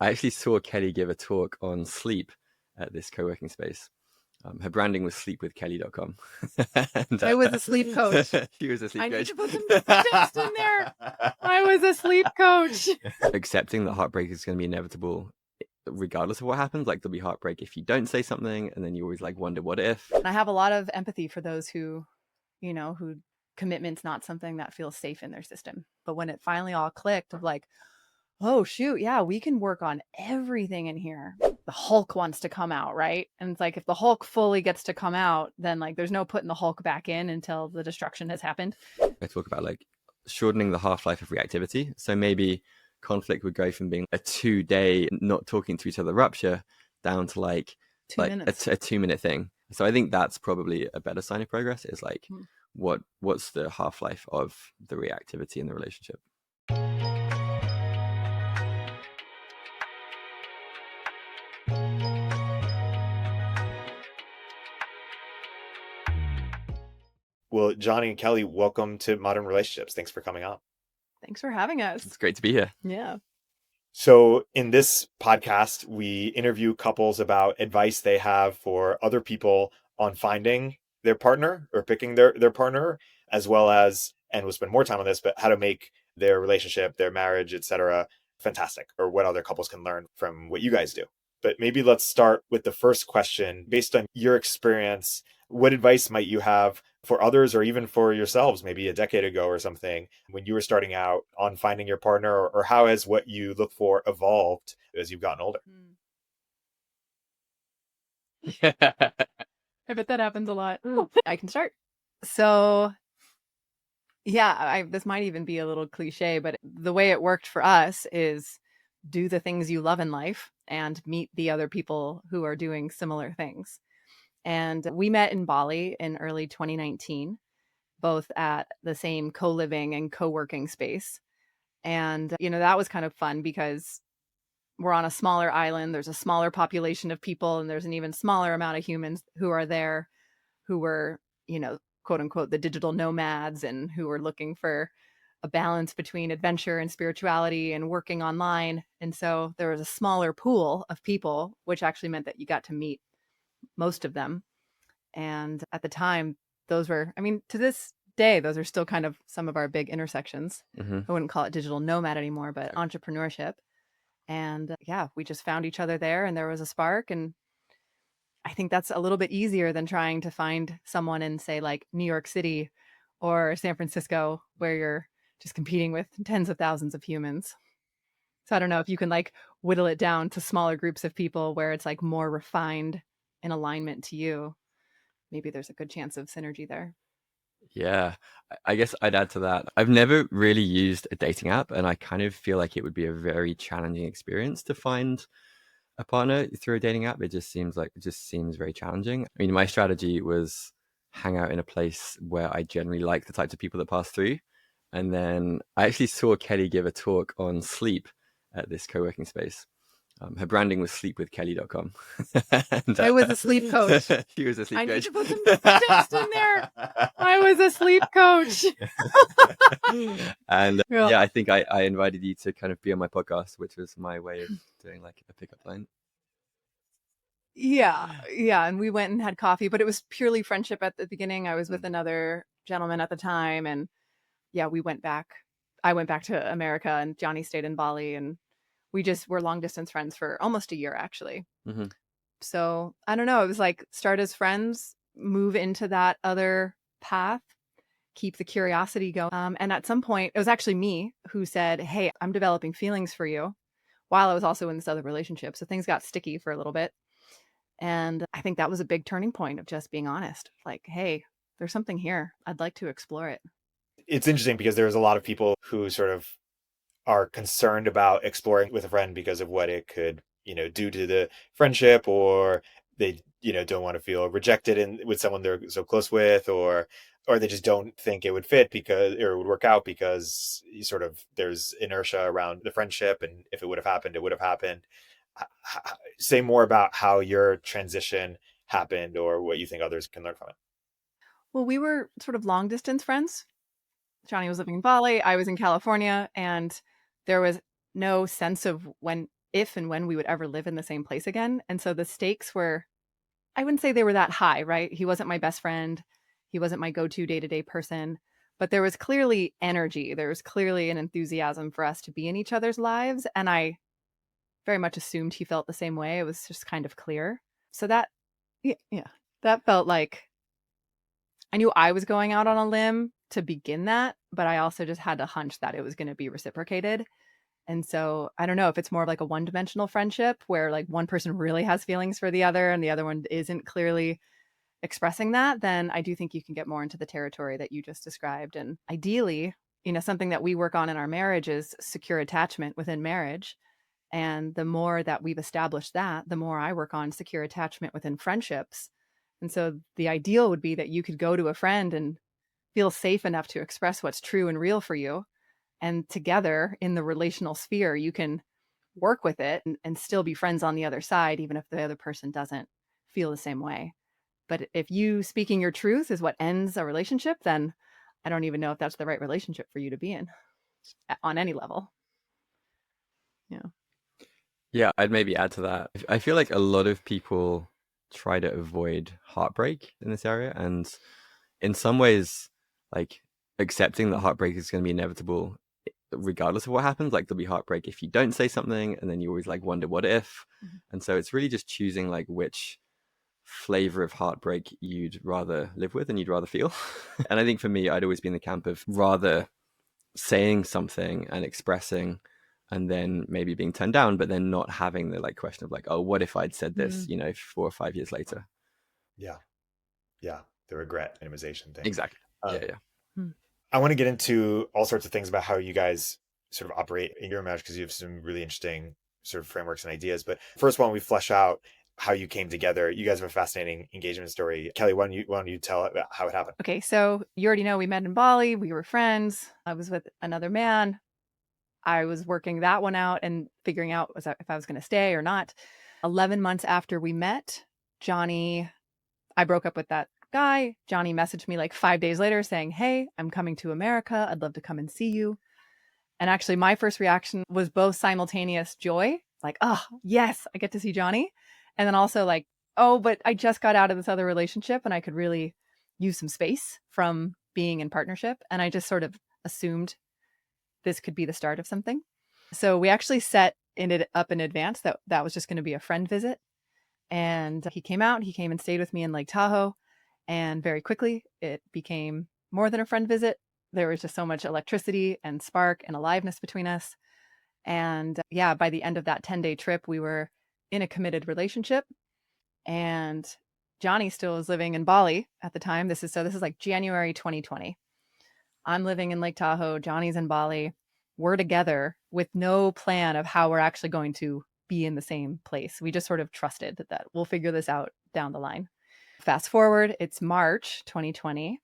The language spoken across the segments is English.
I actually saw Kelly give a talk on sleep at this co-working space. Her branding was sleepwithkelly.com. And, I was a sleep coach. She was a sleep I coach. need to put some text in there. I was a sleep coach. Accepting that heartbreak is going to be inevitable regardless of what happens. Like, there'll be heartbreak if you don't say something, and then you always like wonder what if. I have a lot of empathy for those who commitment's not something that feels safe in their system. But when it finally all clicked of like, oh shoot, yeah, we can work on everything in here. The Hulk wants to come out, right? And it's like, if the Hulk fully gets to come out, then like there's no putting the Hulk back in until the destruction has happened. I talk about like shortening the half-life of reactivity. So maybe conflict would go from being a 2-day not talking to each other rupture down to like 2 minutes. a 2-minute thing. So I think that's probably a better sign of progress, is like what's the half-life of the reactivity in the relationship. Well, Jonny and Kelly, welcome to Modern Relationships. Thanks for coming on. Thanks for having us. It's great to be here. Yeah. So in this podcast, we interview couples about advice they have for other people on finding their partner or picking their partner, as well as, and we'll spend more time on this, but how to make their relationship, their marriage, etc., fantastic, or what other couples can learn from what you guys do. But maybe let's start with the first question. Based on your experience, what advice might you have for others, or even for yourselves, maybe a decade ago or something, when you were starting out on finding your partner, or how has what you look for evolved as you've gotten older? Yeah. I bet that happens a lot. I can start. So yeah, this might even be a little cliche, but the way it worked for us is do the things you love in life and meet the other people who are doing similar things. And we met in Bali in early 2019, both at the same co-living and co-working space. And, that was kind of fun because we're on a smaller island. There's a smaller population of people, and there's an even smaller amount of humans who are there, who were, quote unquote, the digital nomads, and who were looking for a balance between adventure and spirituality and working online. And so there was a smaller pool of people, which actually meant that you got to meet most of them. And at the time, those were, to this day, those are still kind of some of our big intersections. I wouldn't call it digital nomad anymore, but entrepreneurship. And yeah, we just found each other there, and there was a spark. And I think that's a little bit easier than trying to find someone in, say, like New York City or San Francisco, where you're just competing with tens of thousands of humans. So I don't know if you can like whittle it down to smaller groups of people where it's like more refined in alignment to you. Maybe there's a good chance of synergy there. Yeah, I guess I'd add to that. I've never really used a dating app, and I kind of feel like it would be a very challenging experience to find a partner through a dating app. It just seems very challenging. I mean, my strategy was hang out in a place where I generally like the types of people that pass through. And then I actually saw Kelly give a talk on sleep at this co-working space. Her branding was sleepwithkelly.com. And, I was a sleep coach. She was a sleep coach. I need to put some text in there. I was a sleep coach. And yeah, I think I invited you to kind of be on my podcast, which was my way of doing like a pickup line. Yeah. And we went and had coffee, but it was purely friendship at the beginning. I was with another gentleman at the time, and yeah, we went back. I went back to America, and Jonny stayed in Bali, and we just were long distance friends for almost a year, actually. So I don't know. It was like start as friends, move into that other path, keep the curiosity going. And at some point, it was actually me who said, hey, I'm developing feelings for you, while I was also in this other relationship. So things got sticky for a little bit. And I think that was a big turning point of just being honest. Like, hey, there's something here. I'd like to explore it. It's interesting because there's a lot of people who sort of are concerned about exploring with a friend because of what it could, do to the friendship, or they, don't want to feel rejected with someone they're so close with, or they just don't think it would fit or would work out because there's inertia around the friendship. And if it would have happened, it would have happened. Say more about how your transition happened, or what you think others can learn from it. Well, we were sort of long distance friends. Jonny was living in Bali. I was in California, and there was no sense of when if and when we would ever live in the same place again. And so the stakes were, I wouldn't say they were that high, right? He wasn't my best friend. He wasn't my go-to day-to-day person, but there was clearly energy. There was clearly an enthusiasm for us to be in each other's lives. And I very much assumed he felt the same way. It was just kind of clear. So that, yeah, that felt like I knew I was going out on a limb to begin that, but I also just had a hunch that it was going to be reciprocated. And so I don't know if it's more of like a one-dimensional friendship where like one person really has feelings for the other and the other one isn't clearly expressing that, then I do think you can get more into the territory that you just described. And ideally, something that we work on in our marriage is secure attachment within marriage. And the more that we've established that, the more I work on secure attachment within friendships. And so the ideal would be that you could go to a friend and feel safe enough to express what's true and real for you. And together in the relational sphere, you can work with it and still be friends on the other side, even if the other person doesn't feel the same way. But if you speaking your truth is what ends a relationship, then I don't even know if that's the right relationship for you to be in on any level. Yeah. Yeah, I'd maybe add to that. I feel like a lot of people try to avoid heartbreak in this area. And in some ways, like accepting that heartbreak is going to be inevitable regardless of what happens. Like there'll be heartbreak if you don't say something, and then you always like wonder what if. And so it's really just choosing like which flavor of heartbreak you'd rather live with and you'd rather feel. And I think for me, I'd always be in the camp of rather saying something and expressing and then maybe being turned down, but then not having the like question of like, oh, what if I'd said this, 4 or 5 years later? Yeah. The regret minimization thing. Exactly. Yeah. I want to get into all sorts of things about how you guys sort of operate in your marriage, because you have some really interesting sort of frameworks and ideas. But first, why don't we flesh out how you came together? You guys have a fascinating engagement story. Kelly, why don't you tell about how it happened? Okay, so you already know we met in Bali. We were friends. I was with another man. I was working that one out and figuring out if I was going to stay or not. 11 months after we met, I broke up with that guy. Jonny messaged me like 5 days later saying, hey, I'm coming to America. I'd love to come and see you. And actually, my first reaction was both simultaneous joy, like, oh, yes, I get to see Jonny. And then also like, oh, but I just got out of this other relationship and I could really use some space from being in partnership. And I just sort of assumed this could be the start of something. So we actually set it up in advance that was just going to be a friend visit. And he came and stayed with me in Lake Tahoe. And very quickly, it became more than a friend visit. There was just so much electricity and spark and aliveness between us. And yeah, by the end of that 10-day trip, we were in a committed relationship. And Jonny still was living in Bali at the time. This is like January 2020. I'm living in Lake Tahoe. Jonny's in Bali. We're together with no plan of how we're actually going to be in the same place. We just sort of trusted that we'll figure this out down the line. Fast forward, it's March 2020,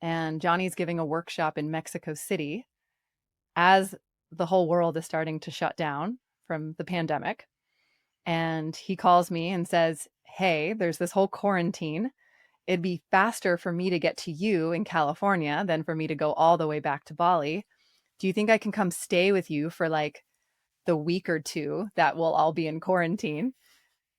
and Jonny's giving a workshop in Mexico City as the whole world is starting to shut down from the pandemic. And he calls me and says, hey, there's this whole quarantine. It'd be faster for me to get to you in California than for me to go all the way back to Bali. Do you think I can come stay with you for like the week or two that we'll all be in quarantine?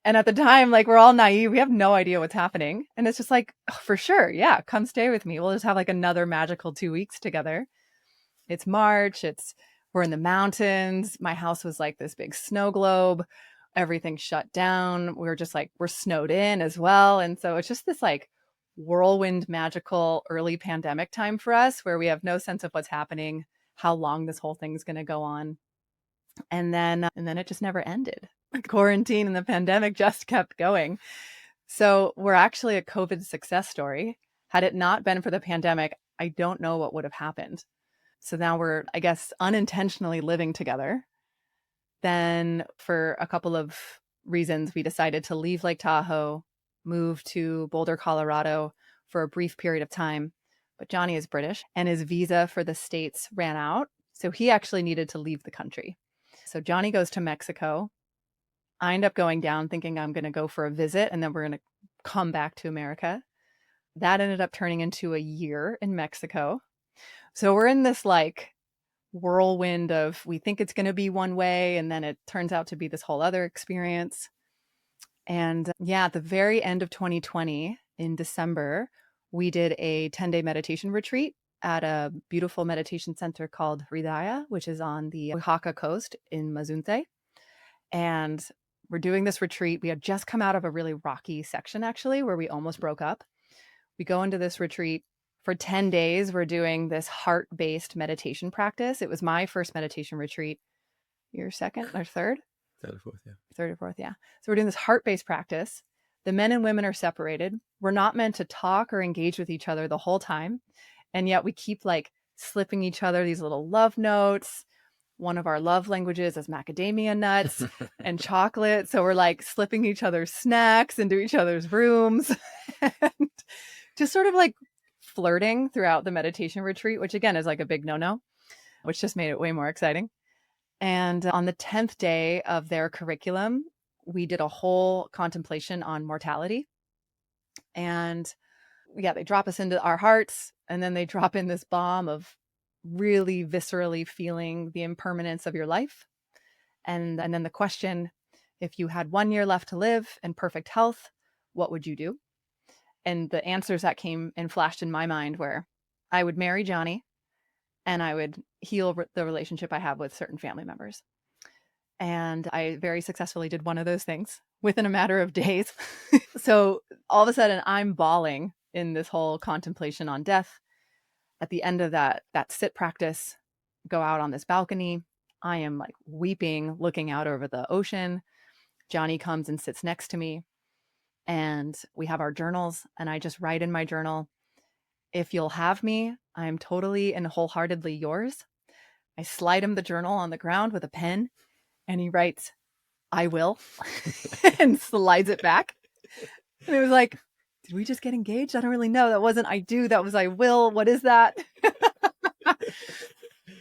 And at the time, like, we're all naive. We have no idea what's happening. And it's just like, oh, for sure. Yeah, come stay with me. We'll just have like another magical 2 weeks together. It's March. We're in the mountains. My house was like this big snow globe. Everything shut down. We're snowed in as well. And so it's just this like whirlwind, magical early pandemic time for us where we have no sense of what's happening, how long this whole thing's going to go on. And then it just never ended. The quarantine and the pandemic just kept going. So we're actually a COVID success story. Had it not been for the pandemic, I don't know what would have happened. So now we're, I guess, unintentionally living together. Then for a couple of reasons, we decided to leave Lake Tahoe, move to Boulder, Colorado for a brief period of time. But Jonny is British and his visa for the States ran out. So he actually needed to leave the country. So Jonny goes to Mexico. I end up going down thinking I'm going to go for a visit and then we're going to come back to America. That ended up turning into a year in Mexico. So we're in this like whirlwind of, we think it's going to be one way, and then it turns out to be this whole other experience. And yeah, at the very end of 2020, in December, we did a 10-day meditation retreat at a beautiful meditation center called Hridaya, which is on the Oaxaca coast in Mazunte. And we're doing this retreat. We had just come out of a really rocky section, actually, where we almost broke up. We go into this retreat for 10 days. We're doing this heart-based meditation practice. It was my first meditation retreat. Your second or third? Third or fourth, yeah. Third or fourth, yeah. So we're doing this heart-based practice. The men and women are separated. We're not meant to talk or engage with each other the whole time. And yet we keep like slipping each other these little love notes. One of our love languages is macadamia nuts and chocolate. So we're like slipping each other's snacks into each other's rooms. And just sort of like flirting throughout the meditation retreat, which again is like a big no-no, which just made it way more exciting. And on the 10th day of their curriculum, we did a whole contemplation on mortality. And yeah, they drop us into our hearts, and then they drop in this bomb of really viscerally feeling the impermanence of your life. And then the question, if you had 1 year left to live in perfect health, what would you do? And the answers that came and flashed in my mind were, I would marry Jonny, and I would heal the relationship I have with certain family members. And I very successfully did one of those things within a matter of days. So all of a sudden I'm bawling in this whole contemplation on death. At the end of that sit practice, go out on this balcony. I am like weeping, looking out over the ocean. Jonny comes and sits next to me, and we have our journals, and I just write in my journal, if you'll have me, I am totally and wholeheartedly yours. I slide him the journal on the ground with a pen, and he writes, I will, and slides it back. And it was like, did we just get engaged? I don't really know. That wasn't I do, that was I will. What is that?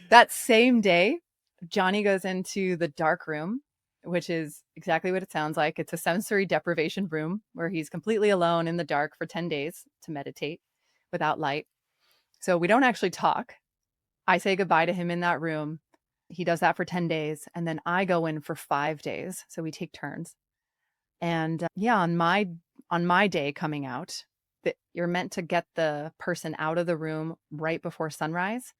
That same day, Jonny goes into the dark room, which is exactly what it sounds like. It's a sensory deprivation room where he's completely alone in the dark for 10 days to meditate without light. So we don't actually talk. I say goodbye to him in that room. He does that for 10 days. And then I go in for 5 days. So we take turns. And yeah, on my day coming out, that you're meant to get the person out of the room right before sunrise,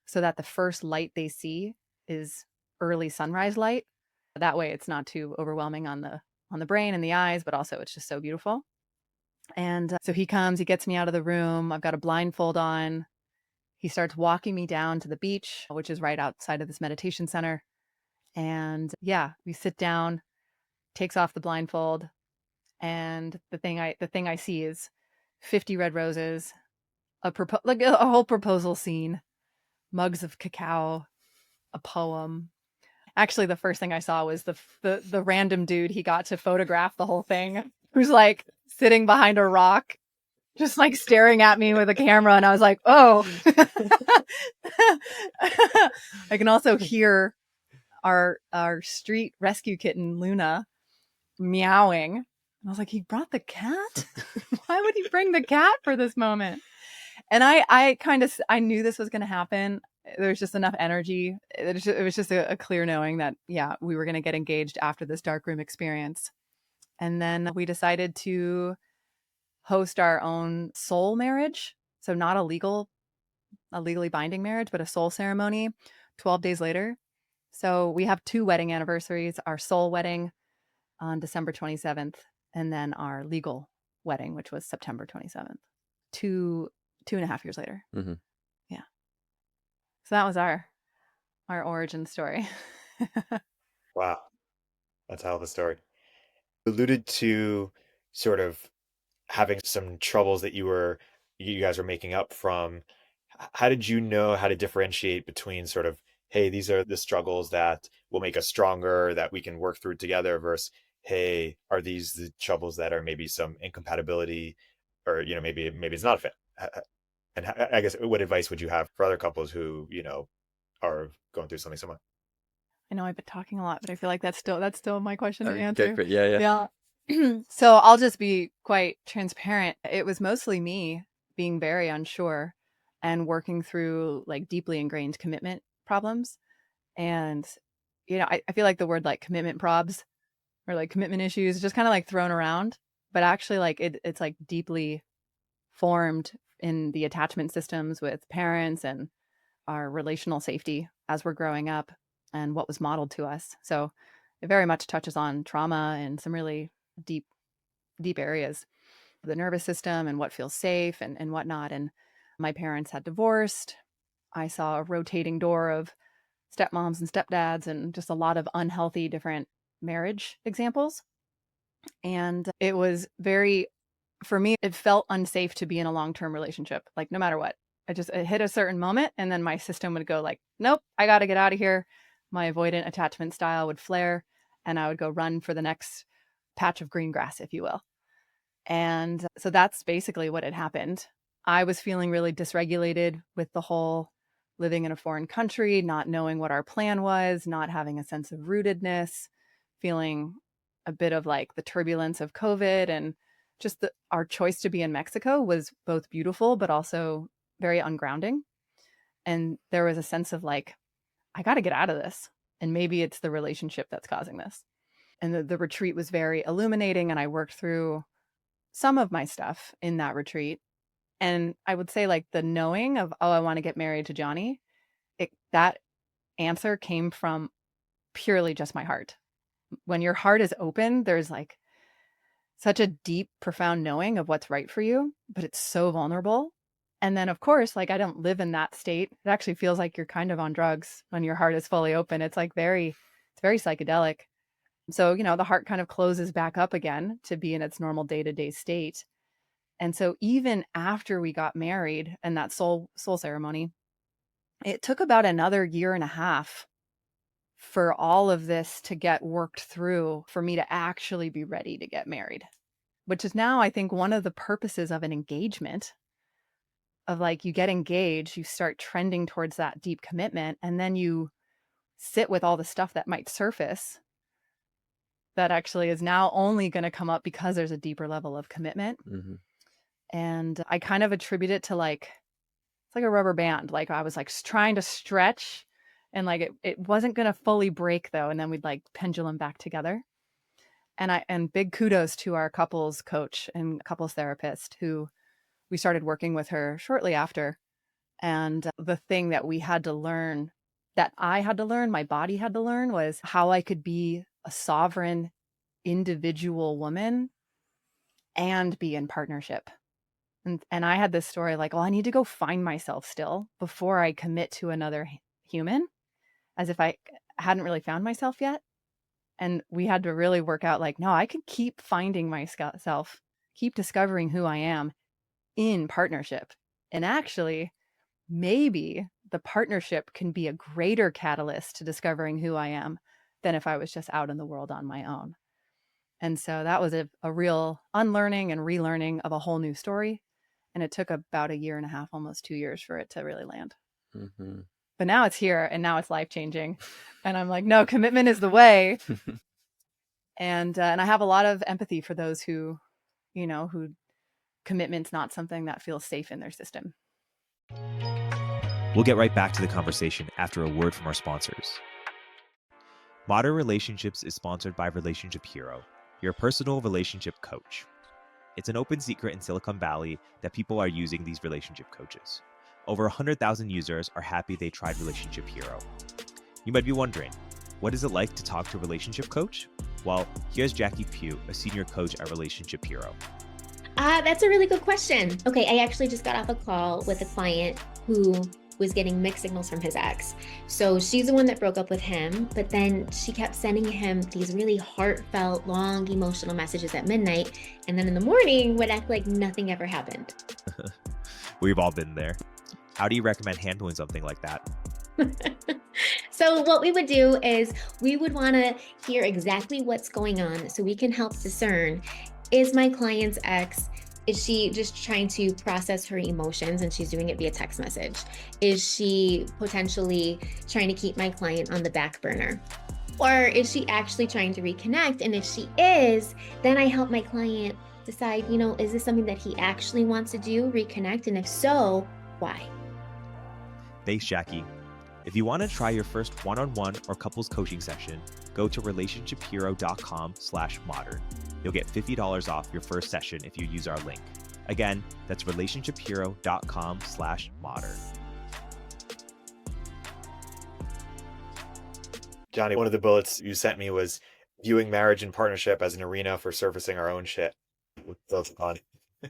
so that the first light they see is early sunrise light. That way it's not too overwhelming on the brain and the eyes, but also it's just so beautiful. And so he comes, he gets me out of the room. I've got a blindfold on. He starts walking me down to the beach, which is right outside of this meditation center. And yeah, we sit down, takes off the blindfold. And the thing I see is 50 red roses, like a whole proposal scene, mugs of cacao, a poem. Actually, the first thing I saw was the random dude he got to photograph the whole thing, who's like sitting behind a rock, just like staring at me with a camera. And I was like, oh. I can also hear our street rescue kitten, Luna, meowing. And I was like, he brought the cat? Why would he bring the cat for this moment? And I knew this was going to happen. There's just enough energy. It was just a clear knowing that, yeah, we were going to get engaged after this darkroom experience. And then we decided to host our own soul marriage. So not a legally binding marriage, but a soul ceremony 12 days later. So we have 2 wedding anniversaries, our soul wedding on December 27th, and then our legal wedding, which was September 27th, 2.5 years later. Mm-hmm. Yeah. So that was our origin story. Wow. That's how the story. You alluded to sort of having some troubles that you guys were making up from. How did you know how to differentiate between sort of, hey, these are the struggles that will make us stronger, that we can work through together, versus, hey, are these the troubles that are maybe some incompatibility, or, maybe it's not a fit? And I guess, what advice would you have for other couples who, are going through something similar? I know I've been talking a lot, but I feel like that's still my question to answer. Go for it. Yeah. So I'll just be quite transparent. It was mostly me being very unsure and working through like deeply ingrained commitment problems. And, I feel like the word like commitment probs or like commitment issues is just kind of like thrown around, but actually like it's like deeply formed in the attachment systems with parents and our relational safety as we're growing up and what was modeled to us. So it very much touches on trauma and some really deep, deep areas of the nervous system and what feels safe and whatnot. And my parents had divorced. I saw a rotating door of stepmoms and stepdads and just a lot of unhealthy different marriage examples. And it was for me, it felt unsafe to be in a long-term relationship, like no matter what. It hit a certain moment and then my system would go like, nope, I got to get out of here. My avoidant attachment style would flare and I would go run for the next patch of green grass, if you will. And so that's basically what had happened. I was feeling really dysregulated with the whole living in a foreign country, not knowing what our plan was, not having a sense of rootedness, feeling a bit of like the turbulence of COVID, and just our choice to be in Mexico was both beautiful, but also very ungrounding. And there was a sense of like, I got to get out of this. And maybe it's the relationship that's causing this. And the retreat was very illuminating. And I worked through some of my stuff in that retreat. And I would say like the knowing of, oh, I want to get married to Jonny, that answer came from purely just my heart. When your heart is open, there's like such a deep, profound knowing of what's right for you, but it's so vulnerable. And then of course, like I don't live in that state. It actually feels like you're kind of on drugs when your heart is fully open. It's like it's very psychedelic. So, the heart kind of closes back up again to be in its normal day-to-day state. And so even after we got married and that soul ceremony, it took about another year and a half for all of this to get worked through for me to actually be ready to get married, which is now, I think, one of the purposes of an engagement of like you get engaged, you start trending towards that deep commitment, and then you sit with all the stuff that might surface that actually is now only going to come up because there's a deeper level of commitment. Mm-hmm. And I kind of attribute it to like, it's like a rubber band. Like I was like trying to stretch and like it wasn't going to fully break though. And then we'd like pendulum back together. And big kudos to our couples coach and couples therapist who we started working with her shortly after. And the thing that we had to learn, that I had to learn, my body had to learn, was how I could be a sovereign individual woman and be in partnership. And I had this story like, well, I need to go find myself still before I commit to another human, as if I hadn't really found myself yet. And we had to really work out like, no, I can keep finding myself, keep discovering who I am in partnership. And actually, maybe the partnership can be a greater catalyst to discovering who I am than if I was just out in the world on my own. And so that was a real unlearning and relearning of a whole new story. And it took about a year and a half, almost 2 years for it to really land. Mm-hmm. But now it's here and now it's life-changing. And I'm like, no, commitment is the way. And I have a lot of empathy for those who commitment's not something that feels safe in their system. We'll get right back to the conversation after a word from our sponsors. Modern Relationships is sponsored by Relationship Hero, your personal relationship coach. It's an open secret in Silicon Valley that people are using these relationship coaches. Over 100,000 users are happy they tried Relationship Hero. You might be wondering, what is it like to talk to a relationship coach? Well, here's Jackie Pugh, a senior coach at Relationship Hero. That's a really good question. Okay, I actually just got off a call with a client who was getting mixed signals from his ex. So she's the one that broke up with him, but then she kept sending him these really heartfelt, long, emotional messages at midnight. And then in the morning would act like nothing ever happened. We've all been there. How do you recommend handling something like that? So what we would do is we would want to hear exactly what's going on so we can help discern, is my client's ex, is she just trying to process her emotions and she's doing it via text message? Is she potentially trying to keep my client on the back burner? Or is she actually trying to reconnect? And if she is, then I help my client decide, is this something that he actually wants to do, reconnect? And if so, why? Thanks, Jackie. If you want to try your first one-on-one or couples coaching session, go to relationshiphero.com/modern. You'll get $50 off your first session if you use our link. Again, that's relationshiphero.com/modern. Jonny, one of the bullets you sent me was viewing marriage and partnership as an arena for surfacing our own shit. Built upon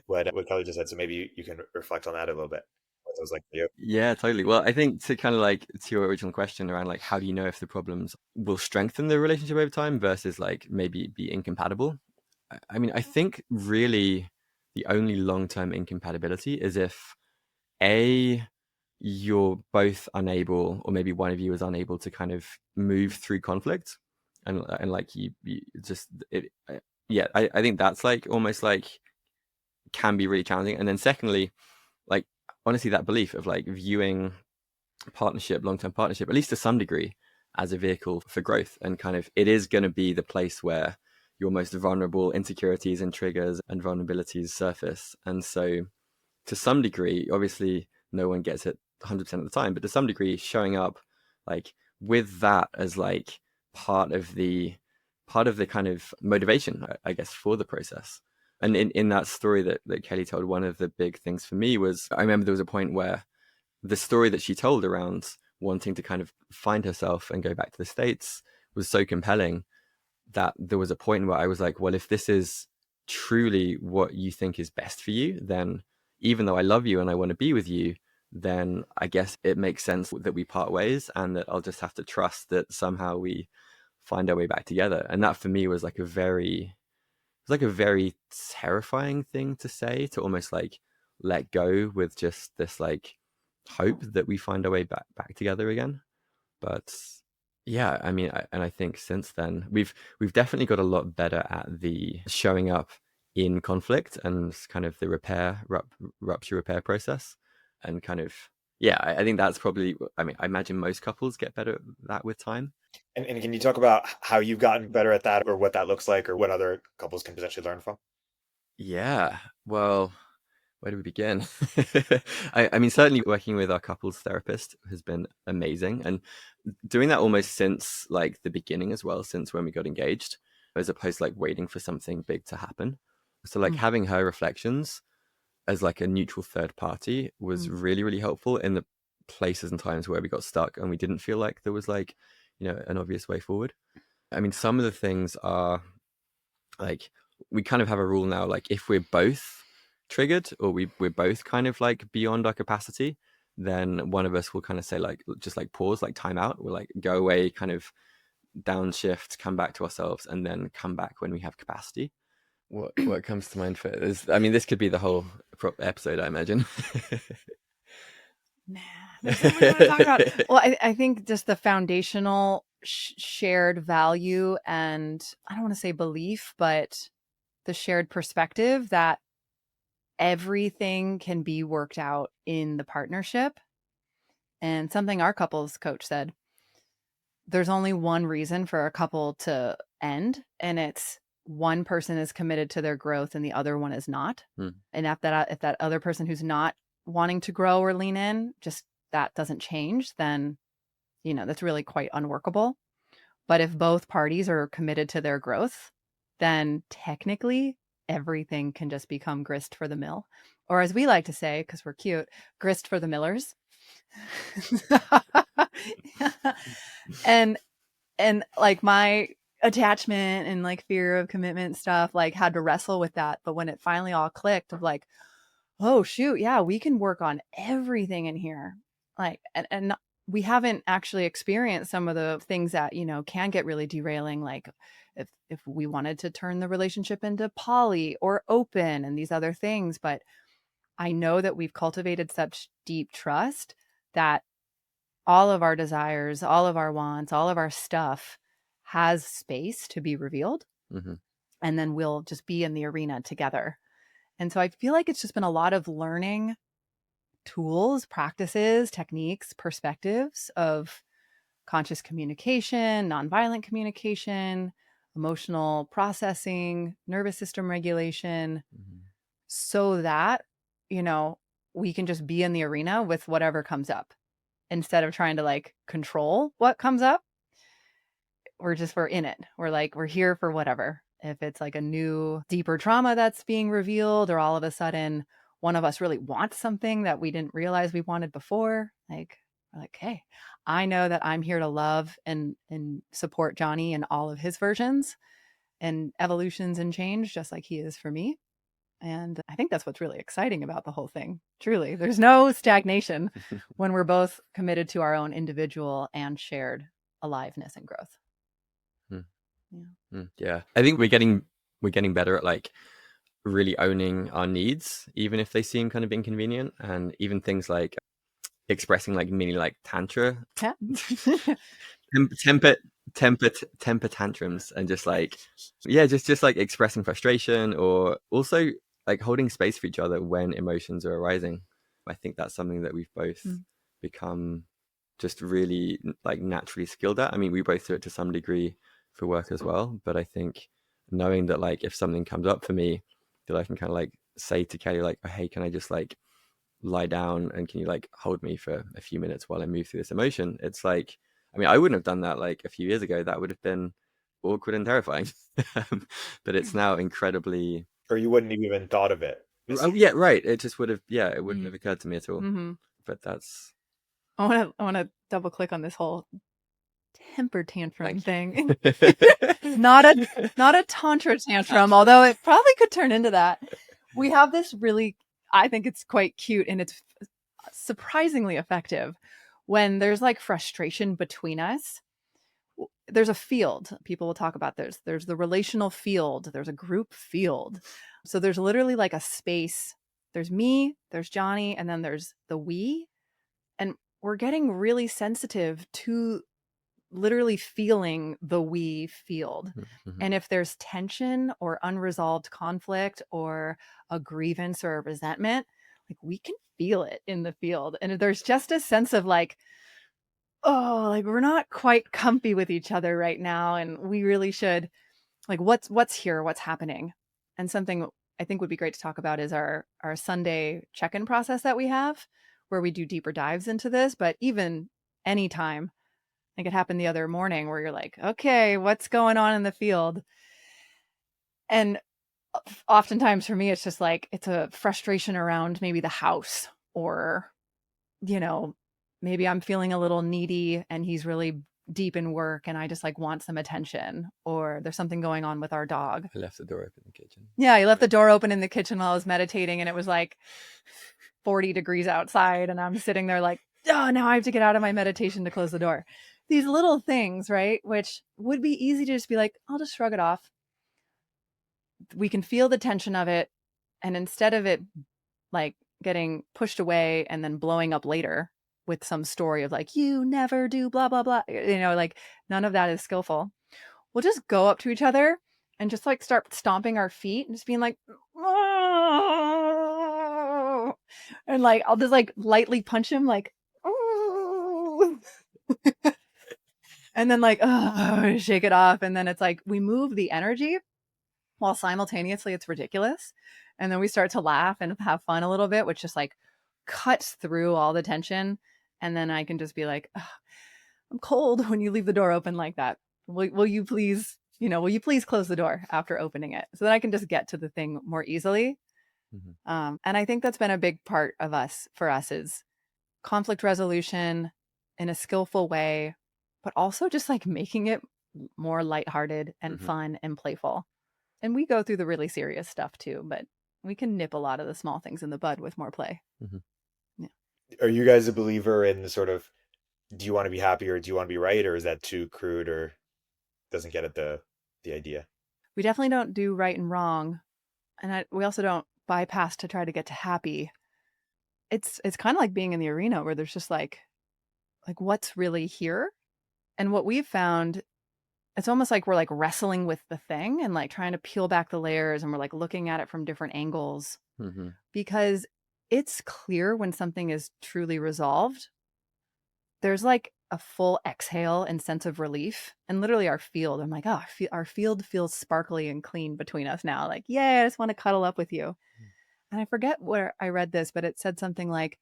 what Kelly just said. So maybe you can reflect on that a little bit. What it was like for you. Yeah, totally. Well, I think to kind of like to your original question around like how do you know if the problems will strengthen the relationship over time versus like maybe be incompatible? I mean, I think really the only long-term incompatibility is if you're both unable, or maybe one of you is unable to kind of move through conflict, and like you just it. Yeah, I think that's like almost like can be really challenging. And then secondly, like honestly, that belief of like viewing partnership, long-term partnership, at least to some degree, as a vehicle for growth, and kind of it is going to be the place where your most vulnerable insecurities and triggers and vulnerabilities surface. And so to some degree, obviously no one gets it 100% of the time, but to some degree showing up like with that as like part of the kind of motivation, I guess, for the process. And in that story that Kelly told, one of the big things for me was I remember there was a point where the story that she told around wanting to kind of find herself and go back to the States was so compelling that there was a point where I was like, well, if this is truly what you think is best for you, then even though I love you and I want to be with you, then I guess it makes sense that we part ways, and that I'll just have to trust that somehow we find our way back together. And that for me was like a very terrifying thing to say, to almost like let go with just this like hope that we find our way back together again. But yeah, I mean, I think since then we've definitely got a lot better at the showing up in conflict and kind of the rupture repair process, and kind of yeah, I think that's probably, I mean, I imagine most couples get better at that with time. And can you talk about how you've gotten better at that, or what that looks like, or what other couples can potentially learn from? Yeah, well, where do we begin? I mean, certainly working with our couples therapist has been amazing, and doing that almost since like the beginning as well, since when we got engaged, as opposed to like waiting for something big to happen. So like having her reflections as like a neutral third party was really, really helpful in the places and times where we got stuck and we didn't feel like there was like, you know, an obvious way forward. I mean, some of the things are like, we kind of have a rule now, like if we're both triggered, or we're both kind of like beyond our capacity, then one of us will kind of say like, just like pause, like time out, we'll like go away, kind of downshift, come back to ourselves, and then come back when we have capacity. What comes to mind for this? I mean, this could be the whole episode, I imagine. Nah, there's so much more to talk about. Well, I think just the foundational shared value, and I don't want to say belief, but the shared perspective that everything can be worked out in the partnership. And something our couples coach said, there's only one reason for a couple to end, and it's one person is committed to their growth and the other one is not. And if that other person who's not wanting to grow or lean in, just that doesn't change, then, you know, that's really quite unworkable. But if both parties are committed to their growth, then technically everything can just become grist for the mill. Or as we like to say, because we're cute, grist for the millers. and like my attachment and like fear of commitment stuff, like had to wrestle with that. But when it finally all clicked of like, oh shoot, yeah, we can work on everything in here. Like, and we haven't actually experienced some of the things that, you know, can get really derailing. Like if we wanted to turn the relationship into poly or open and these other things. But I know that we've cultivated such deep trust that all of our desires, all of our wants, all of our stuff has space to be revealed. And then we'll just be in the arena together. And so I feel like it's just been a lot of learning tools, practices, techniques, perspectives of conscious communication, nonviolent communication, emotional processing, nervous system regulation, so that, you know, we can just be in the arena with whatever comes up. instead of trying to like control what comes up. We're in it. We're here for whatever. If it's like a new, deeper trauma that's being revealed, or all of a sudden one of us really wants something that we didn't realize we wanted before, like, we're like, hey, I know that I'm here to love and support Jonny in all of his versions and evolutions and change, just like he is for me. And I think that's what's really exciting about the whole thing. Truly, there's no stagnation when we're both committed to our own individual and shared aliveness and growth. Yeah, I think we're getting better at like really owning our needs, even if they seem kind of inconvenient, and even things like expressing like mini like temper tantrums, and just like just like expressing frustration, or also like holding space for each other when emotions are arising. I think that's something that we've both become just really like naturally skilled at. I mean, we both do it to some degree for work as well, but I think knowing that like if something comes up for me, that I can kind of like say to Kelly like, oh, hey, can I just like lie down and can you like hold me for a few minutes while I move through this emotion? It's like, I mean, I wouldn't have done that like a few years ago. That would have been awkward and terrifying. But it's now incredibly, or you wouldn't have even thought of it. oh yeah, right, it just would have, it wouldn't have occurred to me at all. But that's, I want to double click on this whole temper tantrum thing. not a tantra tantrum, although it probably could turn into that. We have this really, I think it's quite cute, and it's surprisingly effective when there's like frustration between us. There's a field. People will talk about there's the relational field, there's a group field. So there's literally like a space. There's me, there's Jonny, and then there's the we. And we're getting really sensitive to literally feeling the we field. And if there's tension or unresolved conflict or a grievance or a resentment, like we can feel it in the field. And there's just a sense of like, oh, like we're not quite comfy with each other right now. And we really should, like, what's here, what's happening. And something I think would be great to talk about is our Sunday check-in process that we have, where we do deeper dives into this. But even anytime, like it happened the other morning where you're like, okay, what's going on in the field? And oftentimes for me, it's just like, it's a frustration around maybe the house, or, maybe I'm feeling a little needy and he's really deep in work and I just like want some attention, or there's something going on with our dog. I left the door open in the kitchen. Yeah, I left the door open in the kitchen while I was meditating, and it was like 40 degrees outside, and I'm sitting there like, oh, now I have to get out of my meditation to close the door. These little things, right? Which would be easy to just be like, I'll just shrug it off. We can feel the tension of it. And instead of it like getting pushed away and then blowing up later with some story of like, you never do blah, blah, blah, like none of that is skillful. We'll just go up to each other and just like start stomping our feet and just being like, oh! And like, I'll just like lightly punch him like, oh! And then like, oh, shake it off. And then it's like, we move the energy while simultaneously it's ridiculous. And then we start to laugh and have fun a little bit, which just like cuts through all the tension. And then I can just be like, oh, I'm cold when you leave the door open like that. Will you please close the door after opening it, so that I can just get to the thing more easily. And I think that's been a big part of for us is conflict resolution in a skillful way, but also just like making it more lighthearted and fun and playful. And we go through the really serious stuff too, but we can nip a lot of the small things in the bud with more play. Yeah. Are you guys a believer in the sort of, do you want to be happy or do you want to be right? Or is that too crude or doesn't get at the idea? We definitely don't do right and wrong. And we also don't bypass to try to get to happy. It's kind of like being in the arena where there's just like what's really here. And what we've found, it's almost like we're like wrestling with the thing and like trying to peel back the layers, and we're like looking at it from different angles, because it's clear when something is truly resolved. There's like a full exhale and sense of relief, and literally our field, I'm like, oh, our field feels sparkly and clean between us now. Like, yeah, I just want to cuddle up with you. And I forget where I read this, but it said something like,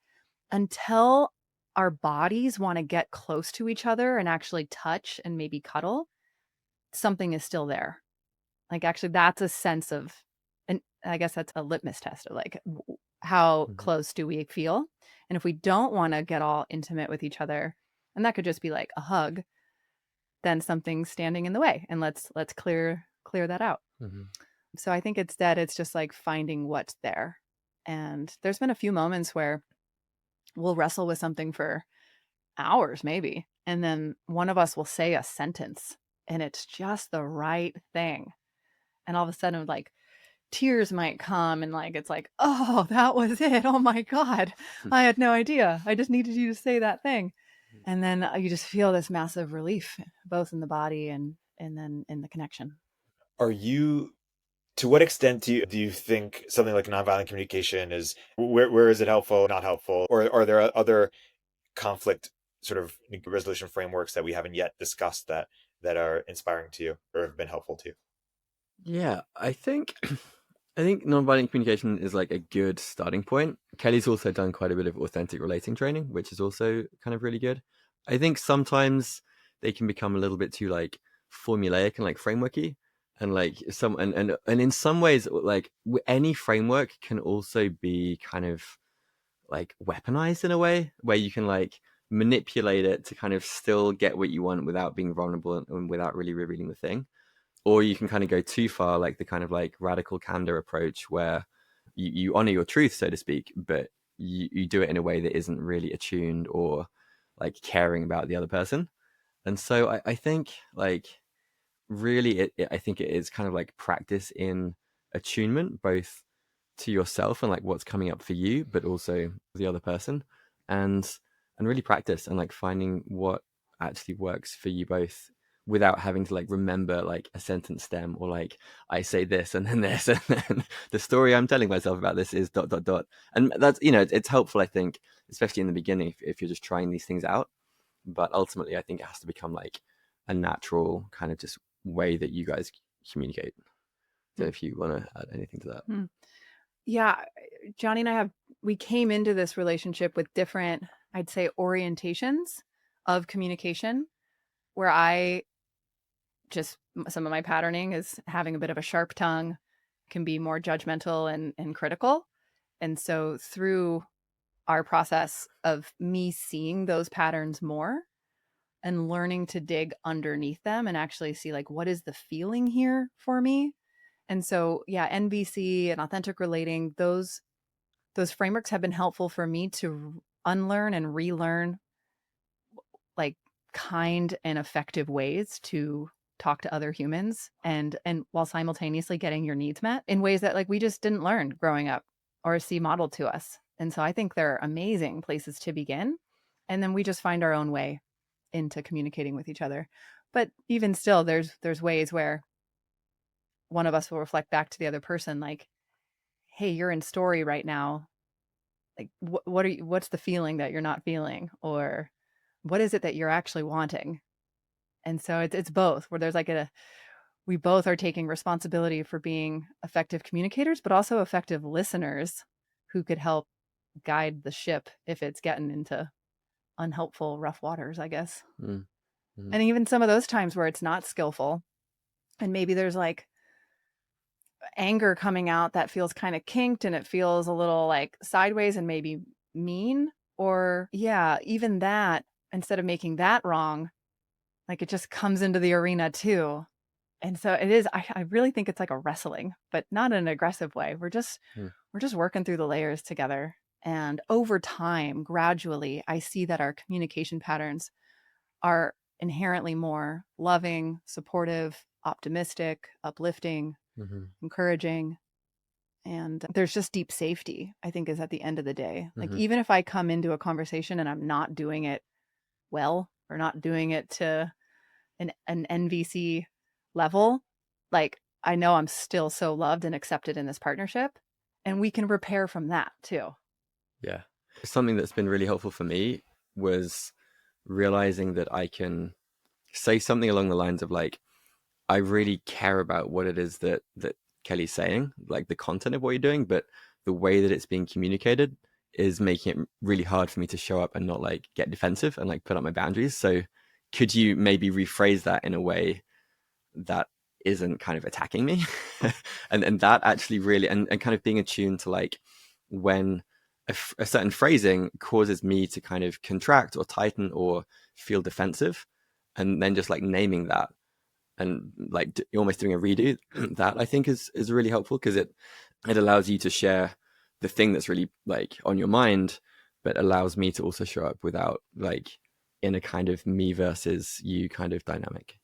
until our bodies want to get close to each other and actually touch and maybe cuddle, something is still there. Like, actually, that's a sense of, and I guess that's a litmus test of like, how close do we feel? And if we don't want to get all intimate with each other, and that could just be like a hug, then something's standing in the way, and let's clear that out. So I think it's just like finding what's there. And there's been a few moments where we'll wrestle with something for hours maybe, and then one of us will say a sentence and it's just the right thing, and all of a sudden like tears might come, and like it's like, oh, that was it, oh my God, I had no idea, I just needed you to say that thing. And then you just feel this massive relief, both in the body and then in the connection. To what extent do you think something like nonviolent communication is, where is it helpful, not helpful, or are there other conflict sort of resolution frameworks that we haven't yet discussed that are inspiring to you or have been helpful to you? Yeah, I think nonviolent communication is like a good starting point. Kelly's also done quite a bit of authentic relating training, which is also kind of really good. I think sometimes they can become a little bit too like formulaic and like frameworky, and like and in some ways like any framework can also be kind of like weaponized in a way where you can like manipulate it to kind of still get what you want without being vulnerable and without really revealing the thing. Or you can kind of go too far, like the kind of like radical candor approach where you honor your truth, so to speak, but you do it in a way that isn't really attuned or like caring about the other person. And so I think like really I think it is kind of like practice in attunement, both to yourself and like what's coming up for you, but also the other person, and really practice and like finding what actually works for you both without having to like remember like a sentence stem, or like I say this and then this and then the story I'm telling myself about this is ... And that's, it's helpful, I think, especially in the beginning if you're just trying these things out. But ultimately I think it has to become like a natural kind of just way that you guys communicate. So if you want to add anything to that. Yeah, Jonny and we came into this relationship with different, I'd say, orientations of communication, where some of my patterning is having a bit of a sharp tongue, can be more judgmental and critical. And so through our process of me seeing those patterns more and learning to dig underneath them and actually see like, what is the feeling here for me? And so, yeah, NVC and authentic relating, those frameworks have been helpful for me to unlearn and relearn like kind and effective ways to talk to other humans, and while simultaneously getting your needs met in ways that like we just didn't learn growing up or see modeled to us. And so I think they're amazing places to begin. And then we just find our own way into communicating with each other. But even still, there's ways where one of us will reflect back to the other person like, hey, you're in story right now. Like, what's the feeling that you're not feeling? Or what is it that you're actually wanting? And so it's both, where there's like we both are taking responsibility for being effective communicators, but also effective listeners who could help guide the ship if it's getting into unhelpful, rough waters, I guess. Mm-hmm. And even some of those times where it's not skillful, and maybe there's like anger coming out that feels kind of kinked and it feels a little like sideways and maybe mean, or yeah, even that, instead of making that wrong, like it just comes into the arena too. And so it is, I really think it's like a wrestling, but not in an aggressive way. We're just working through the layers together. And over time, gradually, I see that our communication patterns are inherently more loving, supportive, optimistic, uplifting, encouraging. And there's just deep safety, I think, is at the end of the day. Like, even if I come into a conversation and I'm not doing it well, or not doing it to an NVC level, like I know I'm still so loved and accepted in this partnership, and we can repair from that too. Yeah. Something that's been really helpful for me was realizing that I can say something along the lines of like, I really care about what it is that Kelly's saying, like the content of what you're doing, but the way that it's being communicated is making it really hard for me to show up and not like get defensive and like put up my boundaries. So could you maybe rephrase that in a way that isn't kind of attacking me? and that actually really, and kind of being attuned to like when a certain phrasing causes me to kind of contract or tighten or feel defensive, and then just like naming that and like almost doing a redo, that I think is really helpful, because it allows you to share the thing that's really like on your mind, but allows me to also show up without like in a kind of me versus you kind of dynamic,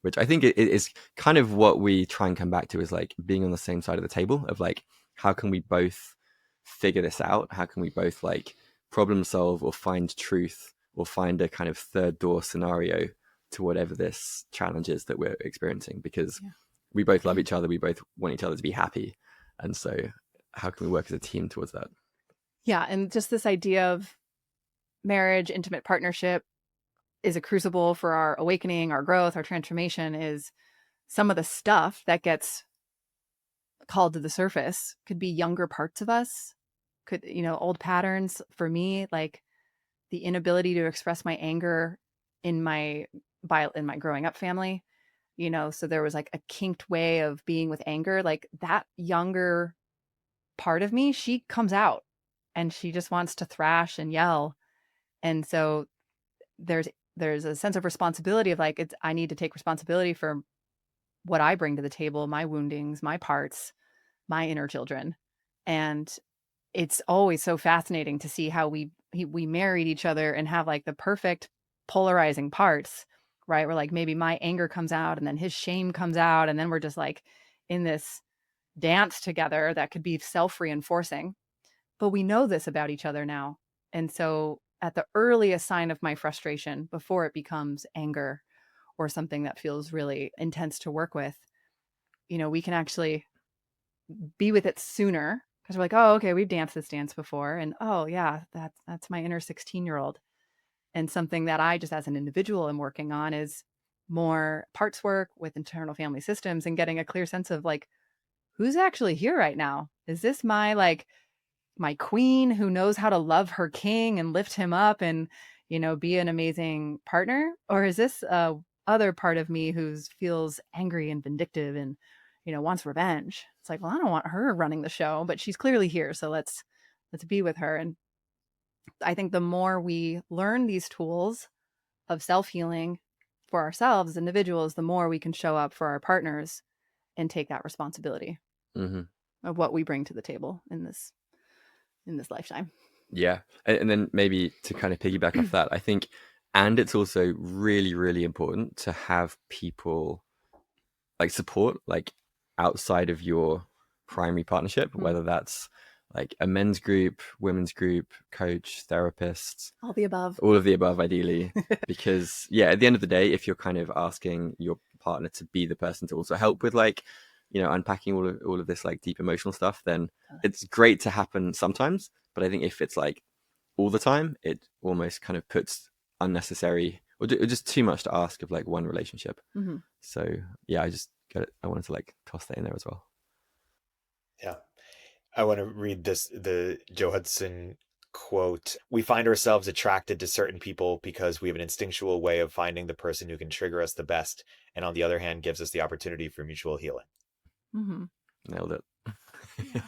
which I think it is kind of what we try and come back to, is like being on the same side of the table of like, how can we both figure this out? How can we both like problem solve or find truth or find a kind of third door scenario to whatever this challenge is that we're experiencing? Because we both love each other. We both want each other to be happy. And so how can we work as a team towards that? Yeah. And just this idea of marriage, intimate partnership is a crucible for our awakening, our growth, our transformation. Is some of the stuff that gets called to the surface could be younger parts of us, could, old patterns. For me, like the inability to express my anger in my growing up family, so there was like a kinked way of being with anger. Like that younger part of me, she comes out and she just wants to thrash and yell. And so there's a sense of responsibility of like, I need to take responsibility for what I bring to the table, my woundings, my parts, my inner children. And it's always so fascinating to see how we married each other and have like the perfect polarizing parts, right? Where like maybe my anger comes out and then his shame comes out. And then we're just like in this dance together that could be self-reinforcing. But we know this about each other now. And so at the earliest sign of my frustration, before it becomes anger or something that feels really intense to work with, we can actually be with it sooner, because we're like, oh, okay, we've danced this dance before. And oh yeah, that's my inner 16-year-old. And something that I just as an individual am working on is more parts work with internal family systems and getting a clear sense of like, who's actually here right now? Is this my queen who knows how to love her king and lift him up and, be an amazing partner? Or is this other part of me who feels angry and vindictive and, wants revenge? It's like, well, I don't want her running the show, but she's clearly here. So let's be with her. And I think the more we learn these tools of self-healing for ourselves as individuals, the more we can show up for our partners and take that responsibility of what we bring to the table in this lifetime. Yeah. And then maybe to kind of piggyback off that, I think, and it's also really, really important to have people like support, like outside of your primary partnership, whether that's like a men's group, women's group, coach, therapists, all of the above ideally. Because at the end of the day, if you're kind of asking your partner to be the person to also help with like, unpacking all of this like deep emotional stuff, then it's great to happen sometimes. But I think if it's like all the time, it almost kind of puts unnecessary or just too much to ask of like one relationship. So I wanted to like toss that in there as well. Yeah. I want to read the Joe Hudson quote. We find ourselves attracted to certain people because we have an instinctual way of finding the person who can trigger us the best, and on the other hand, gives us the opportunity for mutual healing. Nailed it. Yeah.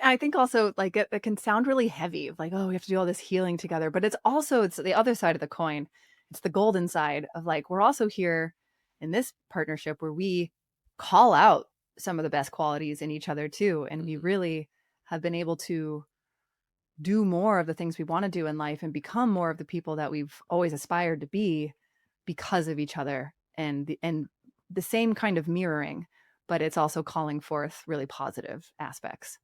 I think also like it can sound really heavy, like, oh, we have to do all this healing together, but it's the other side of the coin. It's the golden side of like, we're also here in this partnership where we call out some of the best qualities in each other too. And we really have been able to do more of the things we want to do in life and become more of the people that we've always aspired to be because of each other, and the same kind of mirroring, but it's also calling forth really positive aspects.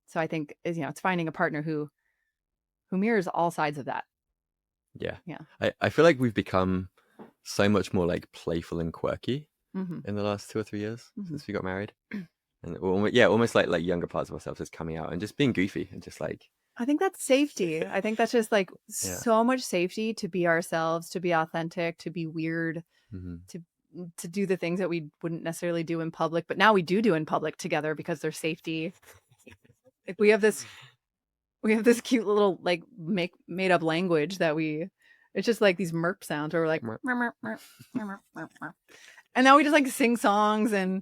So I think it's finding a partner who mirrors all sides of that. Yeah. I feel like we've become so much more like playful and quirky in the last 2 or 3 years since we got married, and almost like younger parts of ourselves is coming out and just being goofy and just like, I think that's safety. I think that's just like so much safety to be ourselves, to be authentic, to be weird, to do the things that we wouldn't necessarily do in public, but now we do in public together because there's safety. Like we have this we have this cute little like made up language that it's just like these merp sounds where we're like, Merp. "Merp, merp, merp, merp, merp." And now we just like sing songs, and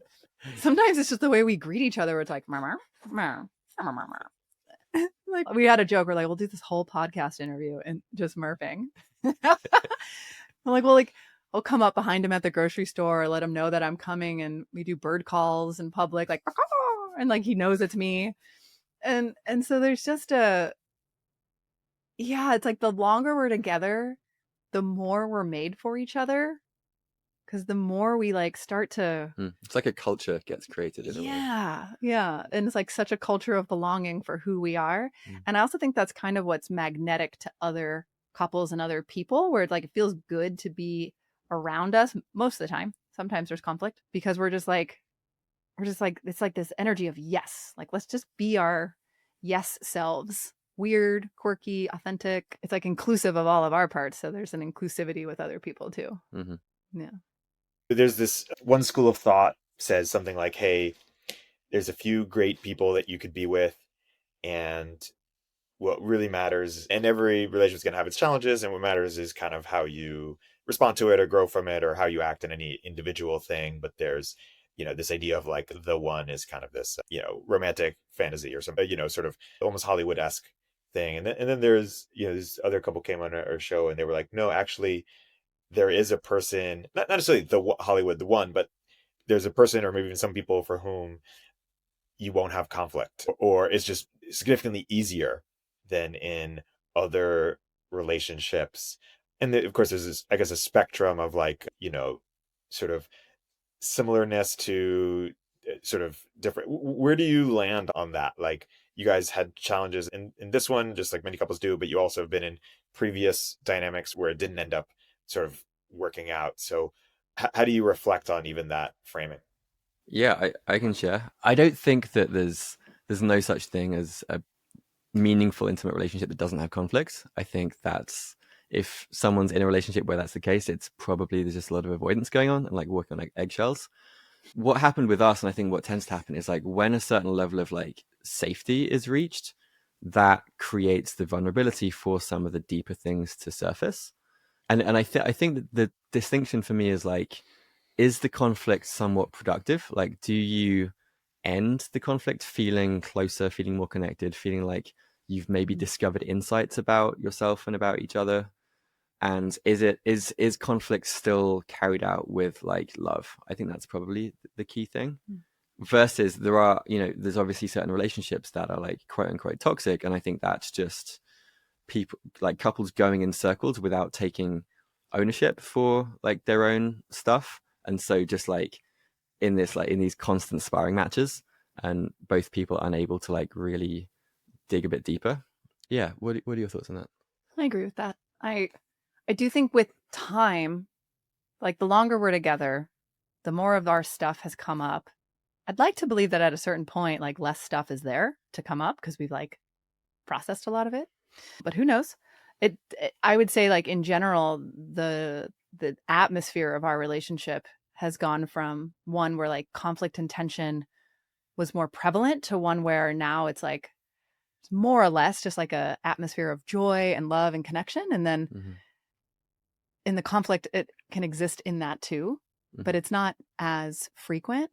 sometimes it's just the way we greet each other. Where it's like, "Merp, merp, merp, merp, merp." Like we had a joke. We're like, we'll do this whole podcast interview and just murping. I'm like, well, like I'll come up behind him at the grocery store, let him know that I'm coming, and we do bird calls in public, like, and like he knows it's me. And so there's just it's like the longer we're together, the more we're made for each other. Because the more we like start to It's like a culture gets created in a way. yeah. And it's like such a culture of belonging for who we are. And I also think that's kind of what's magnetic to other couples and other people, where it's like it feels good to be around us most of the time. Sometimes there's conflict because we're just like it's like this energy of yes. Like let's just be our yes selves. Weird, quirky, authentic. It's like inclusive of all of our parts. So there's an inclusivity with other people too. Mm-hmm. Yeah. There's this one school of thought says something like, hey, there's a few great people that you could be with, and what really matters, and every relationship is going to have its challenges, and what matters is kind of how you respond to it or grow from it or how you act in any individual thing. But there's, this idea of like the one is kind of this, romantic fantasy or something, sort of almost Hollywood-esque thing. And then there's, this other couple came on our show and they were like, no, actually, there is a person, not necessarily the Hollywood, the one, but there's a person or maybe even some people for whom you won't have conflict, or it's just significantly easier than in other relationships. And of course, there's this, I guess, a spectrum of like, sort of similarness to sort of different. Where do you land on that? Like, you guys had challenges in this one, just like many couples do, but you also have been in previous dynamics where it didn't end up sort of working out. So how do you reflect on even that framing? Yeah, I can share. I don't think that there's no such thing as a meaningful intimate relationship that doesn't have conflicts. I think that's, if someone's in a relationship where that's the case, it's probably there's just a lot of avoidance going on and like walking on like eggshells. What happened with us, and I think what tends to happen, is like when a certain level of like safety is reached, that creates the vulnerability for some of the deeper things to surface. And I think that the distinction for me is like, is the conflict somewhat productive? Like, do you end the conflict feeling closer, feeling more connected, feeling like you've maybe discovered insights about yourself and about each other? And is conflict still carried out with like love? I think that's probably the key thing. Versus there are, there's obviously certain relationships that are like quote unquote toxic. And I think that's just people, like couples going in circles without taking ownership for like their own stuff. And so just like in these constant sparring matches, and both people unable to like really dig a bit deeper. Yeah. What are your thoughts on that? I agree with that. I do think with time, like the longer we're together, the more of our stuff has come up. I'd like to believe that at a certain point, like less stuff is there to come up because we've like processed a lot of it. But who knows? I would say like in general, the atmosphere of our relationship has gone from one where like conflict and tension was more prevalent to one where now it's like it's more or less just like a atmosphere of joy and love and connection. And then in the conflict, it can exist in that too, but it's not as frequent.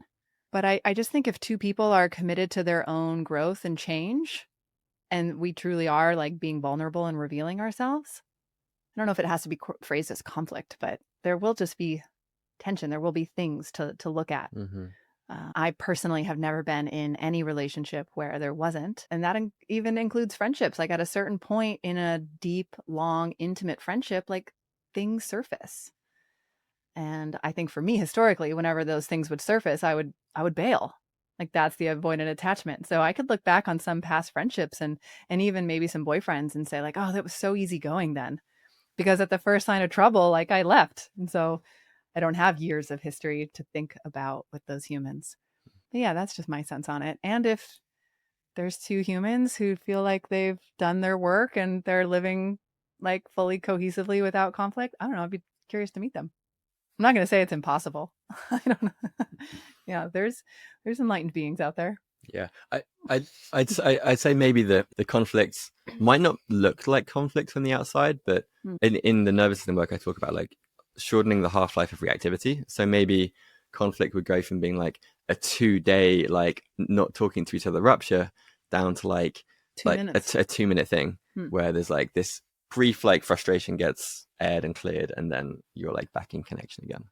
But I just think if two people are committed to their own growth and change, and we truly are like being vulnerable and revealing ourselves, I don't know if it has to be phrased as conflict, but there will just be tension. There will be things to look at. I personally have never been in any relationship where there wasn't. And that even includes friendships. Like at a certain point in a deep, long, intimate friendship, like things surface. And I think for me, historically, whenever those things would surface, I would bail. Like that's the avoidant attachment. So I could look back on some past friendships and even maybe some boyfriends and say like, oh, that was so easygoing then. Because at the first sign of trouble, like I left. And so I don't have years of history to think about with those humans. But yeah, that's just my sense on it. And if there's two humans who feel like they've done their work and they're living like fully cohesively without conflict, I don't know. I'd be curious to meet them. I'm not going to say it's impossible. I don't know. Yeah, there's enlightened beings out there. Yeah, I'd say maybe the conflicts might not look like conflicts from the outside, but in the nervous system work, I talk about like shortening the half-life of reactivity. So maybe conflict would go from being like a 2-day like not talking to each other rupture down to like 2 minutes. a 2-minute thing where there's like this brief like frustration gets aired and cleared, and then you're like back in connection again.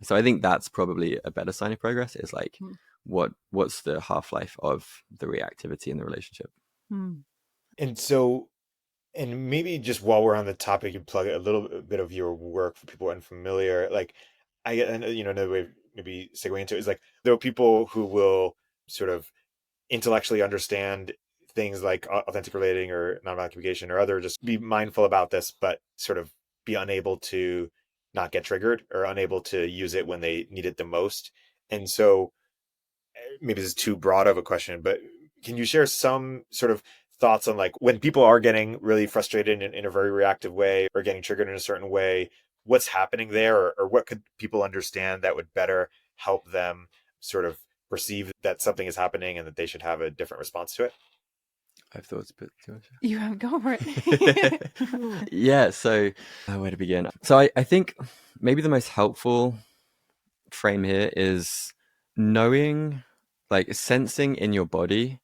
So I think that's probably a better sign of progress, is like what's the half-life of the reactivity in the relationship. And so, and maybe just while we're on the topic, you plug a little bit of your work for people unfamiliar. Like, another way of maybe segue into it is like, there are people who will sort of intellectually understand things like authentic relating or nonviolent communication or other, just be mindful about this, but sort of be unable to not get triggered or unable to use it when they need it the most. And so maybe this is too broad of a question, but can you share some sort of thoughts on like when people are getting really frustrated in a very reactive way or getting triggered in a certain way, what's happening there, or what could people understand that would better help them sort of perceive that something is happening and that they should have a different response to it? I've thought a bit too much. You have go for it. Yeah, so where to begin? So I think maybe the most helpful frame here is knowing, like sensing in your body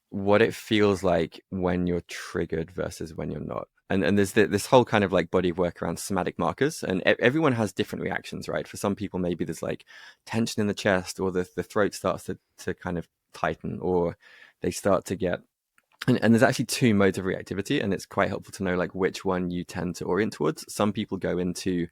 what it feels like when you're triggered versus when you're not. And there's this whole kind of like body of work around somatic markers, and everyone has different reactions, right? For some people, maybe there's like tension in the chest, or the throat starts to kind of tighten, or they start to get, and there's actually 2 modes of reactivity, and it's quite helpful to know like which one you tend to orient towards. Some people go into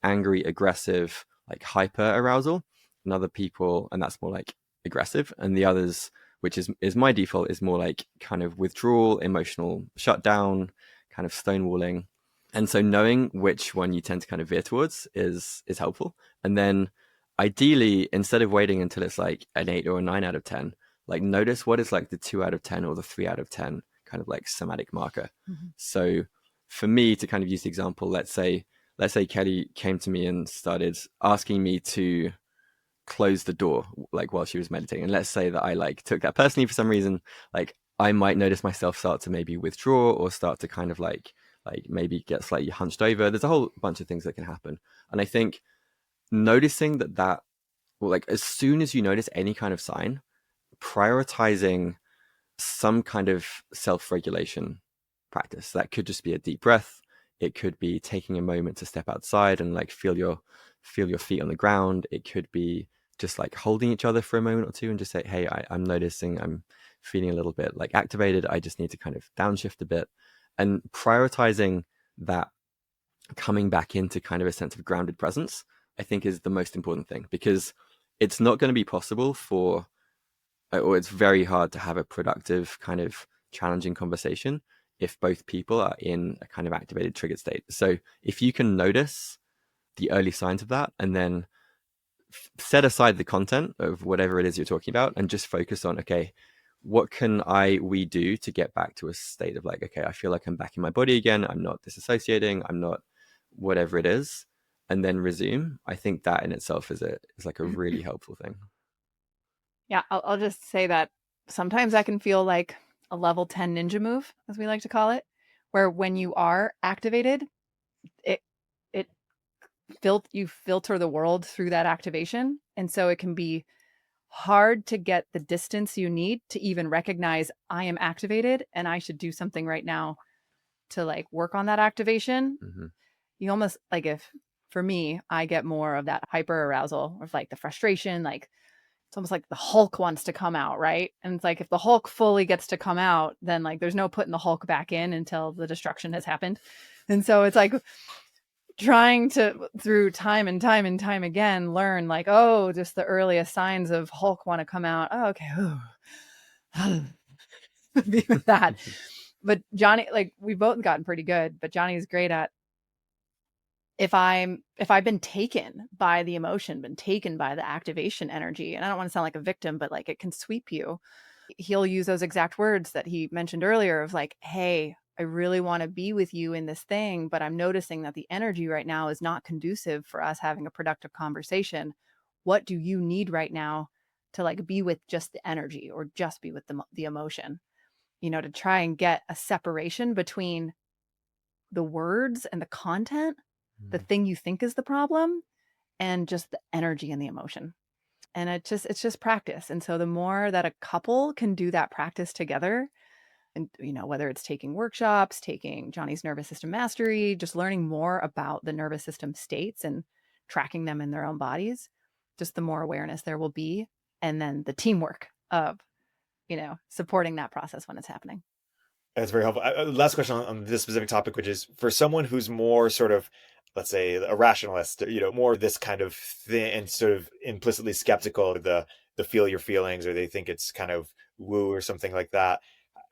angry, aggressive, like hyper arousal, and other people, and that's more like aggressive, and the others, which is my default, is more like kind of withdrawal, emotional shutdown, kind of stonewalling. And so knowing which one you tend to kind of veer towards is helpful. And then ideally, instead of waiting until it's like an 8 or a 9 out of 10, like notice what is like the 2 out of 10 or the 3 out of 10 kind of like somatic marker. So for me, to kind of use the example, let's say Kelly came to me and started asking me to close the door like while she was meditating, and let's say that I like took that personally for some reason, like I might notice myself start to maybe withdraw or start to kind of like maybe get slightly hunched over. There's a whole bunch of things that can happen. And I think noticing that well, like as soon as you notice any kind of sign, prioritizing some kind of self-regulation practice. That could just be a deep breath. It could be taking a moment to step outside and like feel your feet on the ground. It could be just like holding each other for a moment or two and just say, hey, I'm noticing I'm feeling a little bit like activated. I just need to kind of downshift a bit. And prioritizing that coming back into kind of a sense of grounded presence, I think is the most important thing, because it's not going to be possible or it's very hard to have a productive kind of challenging conversation if both people are in a kind of activated triggered state. So if you can notice the early signs of that and then set aside the content of whatever it is you're talking about and just focus on, okay, what can we do to get back to a state of like, okay, I feel like I'm back in my body again. I'm not disassociating. I'm not whatever it is, and then resume. I think that in itself is like a really helpful thing. Yeah, I'll just say that sometimes that can feel like a level 10 ninja move, as we like to call it, where when you are activated, you filter the world through that activation. And so it can be hard to get the distance you need to even recognize I am activated and I should do something right now to like work on that activation. You almost like, if for me, I get more of that hyper arousal of like the frustration, like it's almost like the Hulk wants to come out, right? And it's like if the Hulk fully gets to come out, then like there's no putting the Hulk back in until the destruction has happened. And so it's like trying to, through time and time and time again, learn like, oh, just the earliest signs of Hulk want to come out. Oh, okay. Be with that. But Jonny, like we've both gotten pretty good, but Johnny's great at, if I've been taken by the emotion, been taken by the activation energy, and I don't want to sound like a victim, but like it can sweep you. He'll use those exact words that he mentioned earlier of like, hey, I really want to be with you in this thing, but I'm noticing that the energy right now is not conducive for us having a productive conversation. What do you need right now to like be with just the energy or just be with the emotion, to try and get a separation between the words and the content, the thing you think is the problem, and just the energy and the emotion. And it's just practice. And so the more that a couple can do that practice together, and whether it's taking workshops, taking Jonny's nervous system mastery, just learning more about the nervous system states and tracking them in their own bodies, just the more awareness there will be. And then the teamwork of, supporting that process when it's happening. That's very helpful. Last question on this specific topic, which is for someone who's more sort of, let's say, a rationalist, more this kind of thing, and sort of implicitly skeptical of the feel your feelings, or they think it's kind of woo or something like that.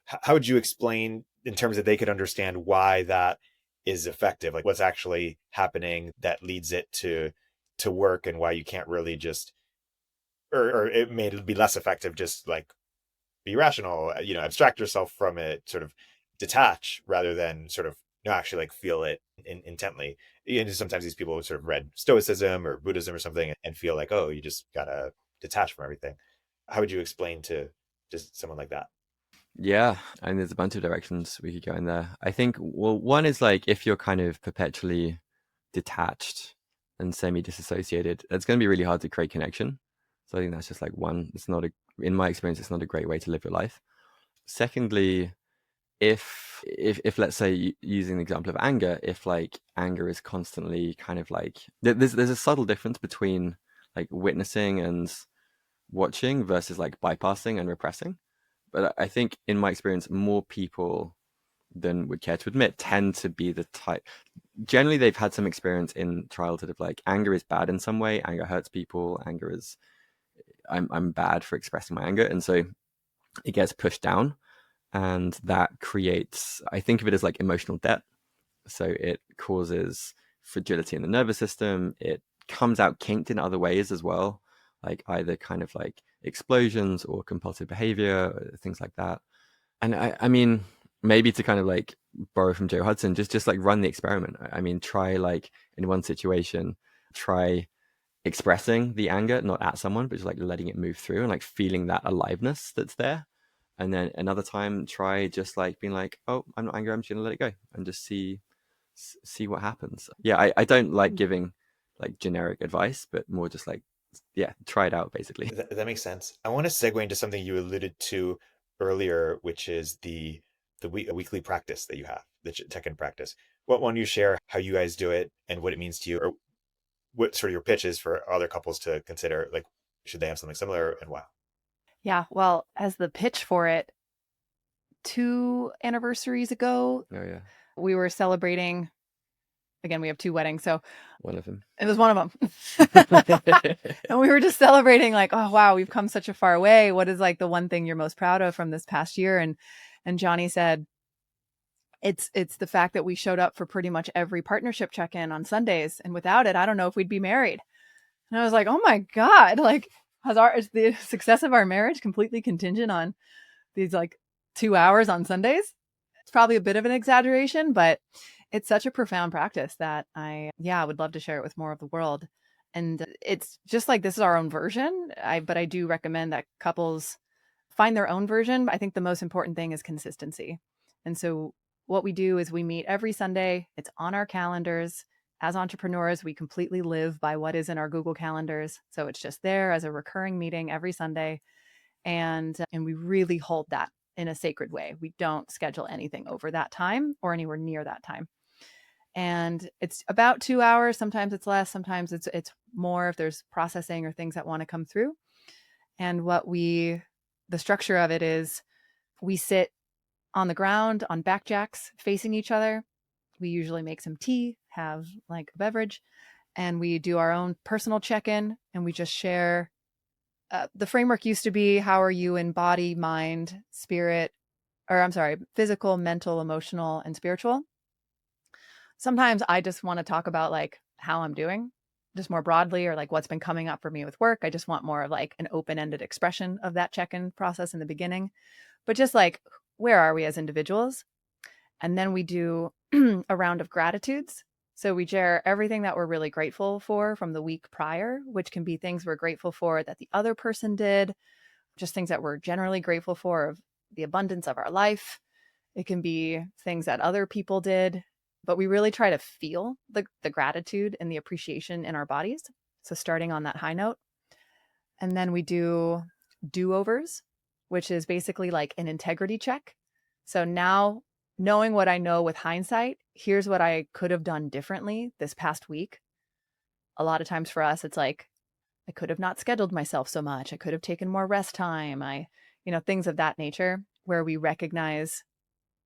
How would you explain in terms that they could understand why that is effective? Like what's actually happening that leads it to work, and why you can't really just, or it may be less effective, just like be rational, abstract yourself from it, sort of detach rather than sort of actually like feel it intently. Sometimes these people sort of read Stoicism or Buddhism or something and feel like, oh, you just gotta detach from everything. How would you explain to just someone like that? Yeah, and there's a bunch of directions we could go in there. I think, well, one is like if you're kind of perpetually detached and semi-disassociated, it's going to be really hard to create connection. So I think that's just like one. It's not in my experience, it's not a great way to live your life. Secondly, if let's say, using the example of anger, if like anger is constantly kind of like there's a subtle difference between like witnessing and watching versus like bypassing and repressing. But I think in my experience, more people than would care to admit tend to be the type. Generally, they've had some experience in childhood of like anger is bad in some way. Anger hurts people. Anger is I'm bad for expressing my anger, and so it gets pushed down, and that creates. I think of it as like emotional debt. So it causes fragility in the nervous system. It comes out kinked in other ways as well, like either kind of like explosions or compulsive behavior, things like that. And I mean, maybe to kind of like borrow from Joe Hudson, just like run the experiment. I mean, try like in one situation, try expressing the anger, not at someone, but just like letting it move through and like feeling that aliveness that's there. And then another time, try just like being like, oh, I'm not angry, I'm just gonna let it go and just see what happens. Yeah, I don't like giving like generic advice, but more just like, yeah, try it out basically. That makes sense. I want to segue into something you alluded to earlier, which is a weekly practice that you have, the check-in practice. What one you share how you guys do it and what it means to you, or what sort of your pitch is for other couples to consider, like should they have something similar and why? Yeah, well, as the pitch for it, 2 anniversaries ago, Oh yeah, we were celebrating. Again, we have 2 weddings, so one of them. it was one of them. And we were just celebrating like, oh wow, we've come such a far way. What is like the one thing you're most proud of from this past year? And Jonny said, it's the fact that we showed up for pretty much every partnership check-in on Sundays, and without it, I don't know if we'd be married. And I was like, oh my God, like is the success of our marriage completely contingent on these like 2 hours on Sundays? It's probably a bit of an exaggeration, but it's such a profound practice that I would love to share it with more of the world. And it's just like, this is our own version. But I do recommend that couples find their own version. I think the most important thing is consistency. And so what we do is we meet every Sunday. It's on our calendars. As entrepreneurs, we completely live by what is in our Google calendars. So it's just there as a recurring meeting every Sunday. And we really hold that in a sacred way. We don't schedule anything over that time or anywhere near that time. And it's about 2 hours. Sometimes it's less. Sometimes it's more if there's processing or things that want to come through. And the structure of it is we sit on the ground on back jacks facing each other. We usually make some tea, have like a beverage, and we do our own personal check-in, and we just share. The framework used to be, how are you in body, mind, spirit, physical, mental, emotional, and spiritual. Sometimes I just want to talk about like how I'm doing, just more broadly, or like what's been coming up for me with work. I just want more of like an open-ended expression of that check-in process in the beginning, but just like, where are we as individuals? And then we do a round of gratitudes. So we share everything that we're really grateful for from the week prior, which can be things we're grateful for that the other person did, just things that we're generally grateful for of the abundance of our life. It can be things that other people did, but we really try to feel the gratitude and the appreciation in our bodies. So starting on that high note. And then we do do-overs, which is basically like an integrity check. So now, knowing what I know with hindsight, here's what I could have done differently this past week. A lot of times for us, it's like, I could have not scheduled myself so much. I could have taken more rest time. Things of that nature, where we recognize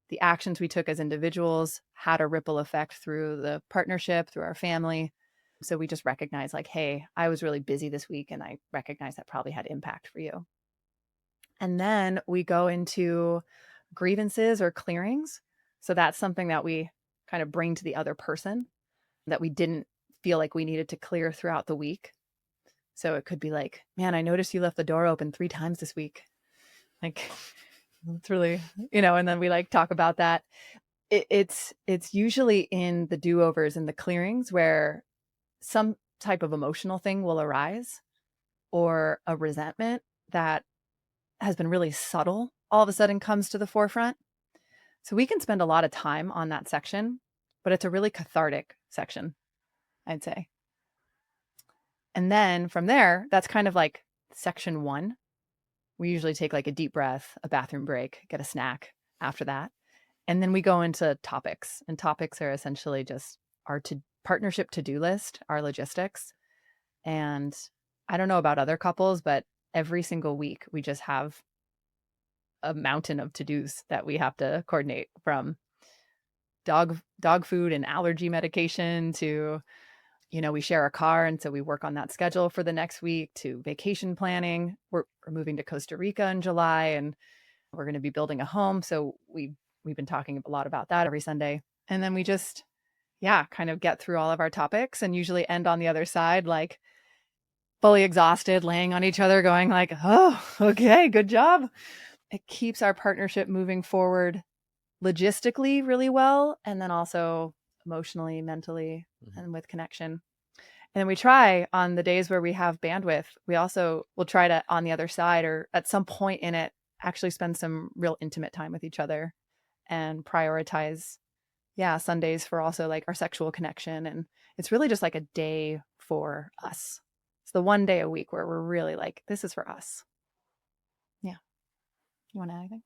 the actions we took as individuals had a ripple effect through the partnership, through our family. So we just recognize like, hey, I was really busy this week and I recognize that probably had impact for you. And then we go into grievances or clearings. So that's something that we kind of bring to the other person that we didn't feel like we needed to clear throughout the week. So it could be like, man, I noticed you left the door open 3 times this week. Like, it's really, and then we like talk about that. It's usually in the do-overs and the clearings where some type of emotional thing will arise, or a resentment that has been really subtle all of a sudden comes to the forefront. So we can spend a lot of time on that section, but it's a really cathartic section, I'd say. And then from there, that's kind of like section 1. We usually take like a deep breath, a bathroom break, get a snack after that. And then we go into topics. And topics are essentially just our partnership to-do list, our logistics. And I don't know about other couples, but every single week we just have a mountain of to-dos that we have to coordinate, from dog food and allergy medication to, we share a car. And so we work on that schedule for the next week, to vacation planning. We're moving to Costa Rica in July and we're going to be building a home. So we've been talking a lot about that every Sunday. And then we just, kind of get through all of our topics and usually end on the other side, like fully exhausted, laying on each other, going like, oh, okay, good job. It keeps our partnership moving forward logistically really well. And then also emotionally, mentally, and with connection. And then we try, on the days where we have bandwidth, we also will try to, on the other side or at some point in it, actually spend some real intimate time with each other and prioritize, Sundays for also like our sexual connection. And it's really just like a day for us. It's the one day a week where we're really like, this is for us. Yeah. You want to add anything?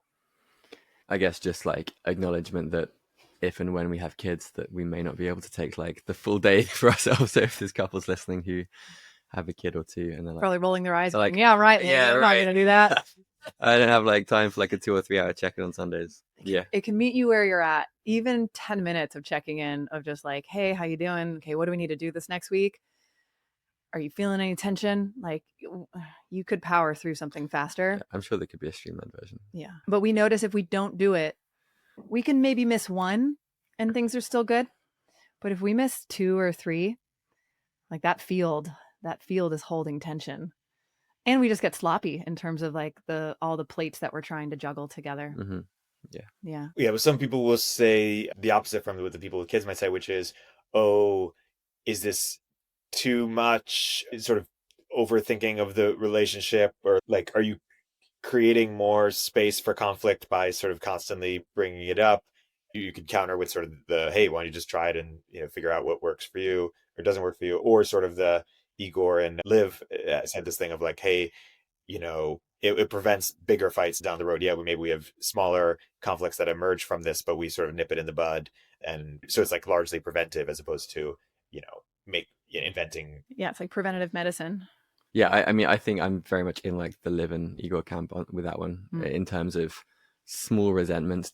I guess just like acknowledgement that if and when we have kids, that we may not be able to take like the full day for ourselves. So if there's couples listening who have a kid or two and they're like, probably rolling their eyes, like, yeah, right. Yeah, I'm right. not going to do that. I don't have like time for like a 2 or 3 hour check-in on Sundays. Yeah. It can meet you where you're at. Even 10 minutes of checking in, of just like, hey, how you doing? Okay, what do we need to do this next week? Are you feeling any tension? Like, you could power through something faster. Yeah, I'm sure there could be a streamlined version. Yeah. But we notice if we don't do it, we can maybe miss 1 and things are still good. But if we miss 2 or 3, like that field is holding tension. And we just get sloppy in terms of like all the plates that we're trying to juggle together. Mm-hmm. Yeah, but some people will say the opposite from what the people with kids might say, which is, oh, is this too much sort of overthinking of the relationship? Or like, are you creating more space for conflict by sort of constantly bringing it up? You could counter with sort of the, hey, why don't you just try it and figure out what works for you or doesn't work for you? Or sort of the Igor and Liv said this thing of like, hey, it prevents bigger fights down the road. Yeah, maybe we have smaller conflicts that emerge from this, but we sort of nip it in the bud. And so it's like largely preventive as opposed to, inventing. Yeah, it's like preventative medicine. Yeah, I mean, I think I'm very much in like the Liv and Igor camp with that one, in terms of small resentments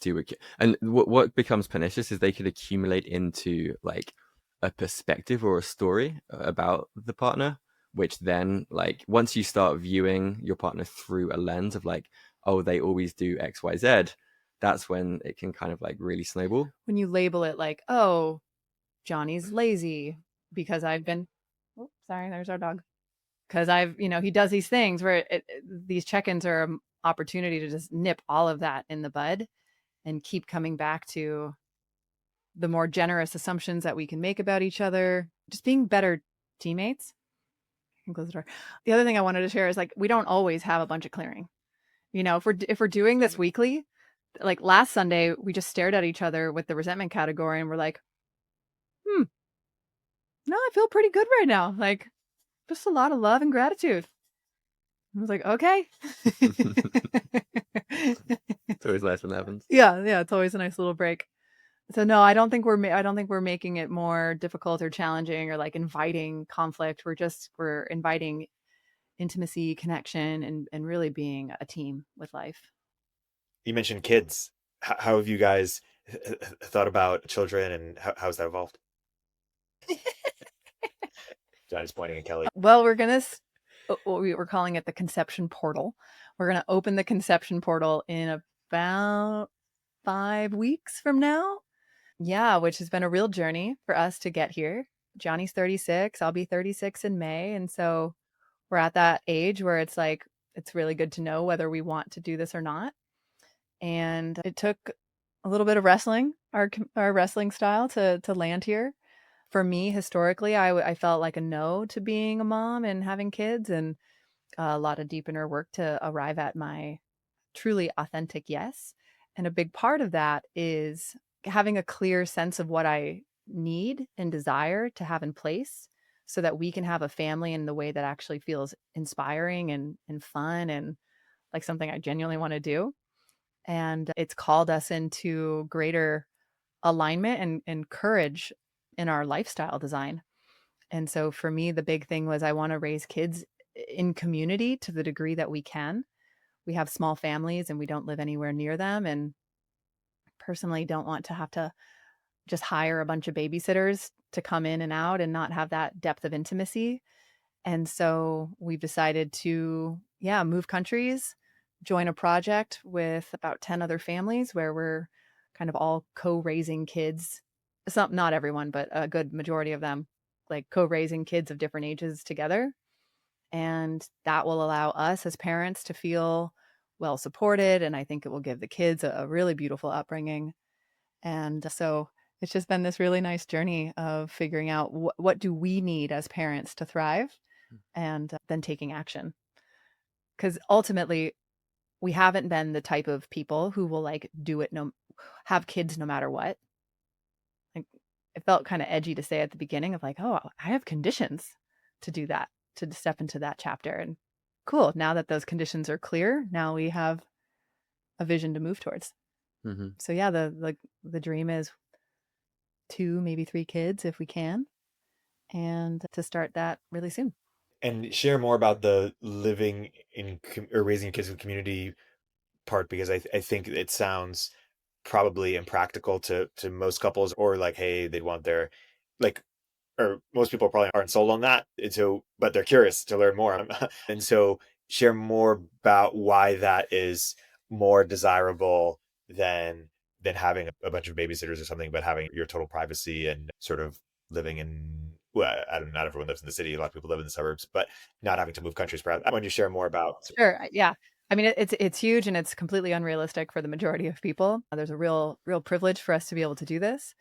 and what becomes pernicious is they could accumulate into like a perspective or a story about the partner, which then like once you start viewing your partner through a lens of like, oh, they always do XYZ, that's when it can kind of like really snowball. When you label it like, oh, Johnny's lazy because I've been, oh, sorry, there's our dog. Because he does these things where these check-ins are an opportunity to just nip all of that in the bud and keep coming back to, the more generous assumptions that we can make about each other, just being better teammates. I can close the door. The other thing I wanted to share is like, we don't always have a bunch of clearing. You know, if we're doing this weekly, like last Sunday, we just stared at each other with the resentment category and we're like, no, I feel pretty good right now. Like, just a lot of love and gratitude. I was like, okay. It's always nice when that happens. Yeah, it's always a nice little break. So no, I don't think we're making it more difficult or challenging or like inviting conflict. We're inviting intimacy, connection, and really being a team with life. You mentioned kids. How have you guys thought about children, and how's that evolved? Johnny's pointing at Kelly. Well, we're calling it the conception portal. We're going to open the conception portal in about 5 weeks from now. Yeah, which has been a real journey for us to get here. Johnny's 36. I'll be 36 in May. And so we're at that age where it's like, it's really good to know whether we want to do this or not. And it took a little bit of wrestling, our wrestling style to land here. For me, historically, I felt like a no to being a mom and having kids, and a lot of deep inner work to arrive at my truly authentic yes. And a big part of that is having a clear sense of what I need and desire to have in place so that we can have a family in the way that actually feels inspiring and fun and like something I genuinely want to do. And it's called us into greater alignment and courage in our lifestyle design. And so for me, the big thing was I want to raise kids in community to the degree that we can. We have small families and we don't live anywhere near them. And personally don't want to have to just hire a bunch of babysitters to come in and out and not have that depth of intimacy. And so we've decided to, move countries, join a project with about 10 other families where we're kind of all co-raising kids. Not everyone, but a good majority of them, like co-raising kids of different ages together. And that will allow us as parents to feel well supported. And I think it will give the kids a really beautiful upbringing. And so it's just been this really nice journey of figuring out what do we need as parents to thrive and then taking action. Because ultimately, we haven't been the type of people who will like do it, have kids no matter what. Like, it felt kind of edgy to say at the beginning of like, oh, I have conditions to do that, to step into that chapter. And cool. Now that those conditions are clear, now we have a vision to move towards. Mm-hmm. So yeah, the dream is 2, maybe 3 kids if we can, and to start that really soon. And share more about the living in or raising kids in community part, because I think it sounds probably impractical to most couples, or like, hey, they'd want their like, or most people probably aren't sold on that. And so, but they're curious to learn more. And so share more about why that is more desirable than having a bunch of babysitters or something, but having your total privacy and sort of living in, well, I don't know, not everyone lives in the city. A lot of people live in the suburbs, but not having to move countries. Perhaps I want you to share more about. Sure. Yeah. I mean, it's huge and it's completely unrealistic for the majority of people. There's a real privilege for us to be able to do this.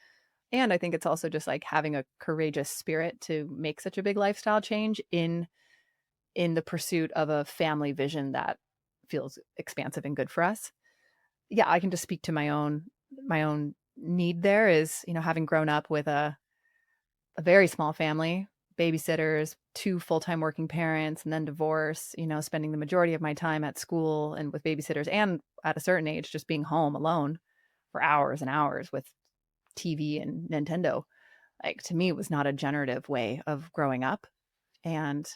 And I think it's also just like having a courageous spirit to make such a big lifestyle change in the pursuit of a family vision that feels expansive and good for us. Yeah, I can just speak to my own need there is, having grown up with a very small family, babysitters, 2 full-time working parents, and then divorce, spending the majority of my time at school and with babysitters, and at a certain age, just being home alone for hours and hours with TV and Nintendo. Like, to me, it was not a generative way of growing up. And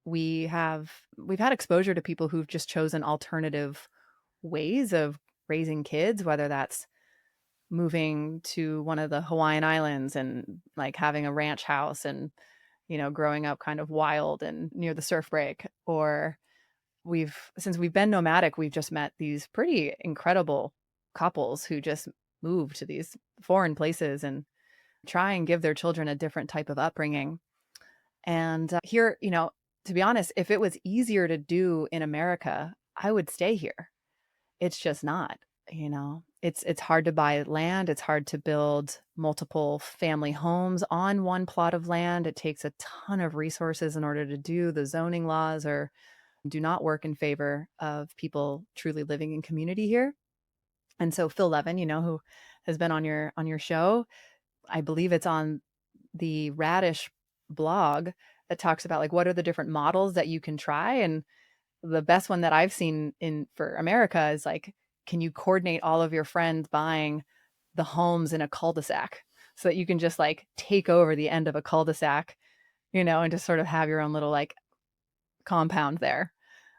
we've had exposure to people who've just chosen alternative ways of raising kids, whether that's moving to one of the Hawaiian Islands and like having a ranch house and, growing up kind of wild and near the surf break. Or since we've been nomadic, we've just met these pretty incredible couples who just move to these foreign places and try and give their children a different type of upbringing. And here, to be honest, if it was easier to do in America, I would stay here. It's just not, It's hard to buy land. It's hard to build multiple family homes on one plot of land. It takes a ton of resources in order to do. The zoning laws do not work in favor of people truly living in community here. And so Phil Levin, who has been on your show, I believe it's on the Radish blog, that talks about like what are the different models that you can try. And the best one that I've seen for America is like, can you coordinate all of your friends buying the homes in a cul-de-sac so that you can just like take over the end of a cul-de-sac, and just sort of have your own little like compound there.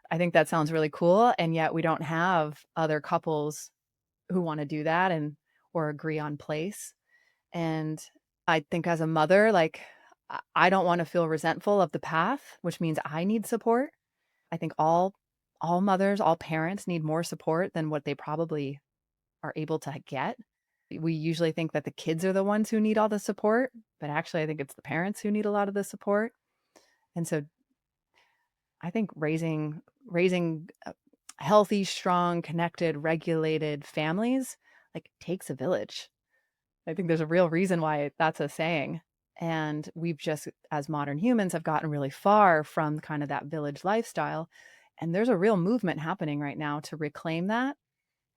I think that sounds really cool. And yet we don't have other couples who want to do that or agree on place. And I think as a mother, like I don't want to feel resentful of the path, which means I need support. I think all mothers, all parents need more support than what they probably are able to get. We usually think that the kids are the ones who need all the support, but actually I think it's the parents who need a lot of the support. And so I think raising healthy, strong, connected, regulated families like takes a village. I think there's a real reason why that's a saying. And we've just, as modern humans, have gotten really far from kind of that village lifestyle. And there's a real movement happening right now to reclaim that.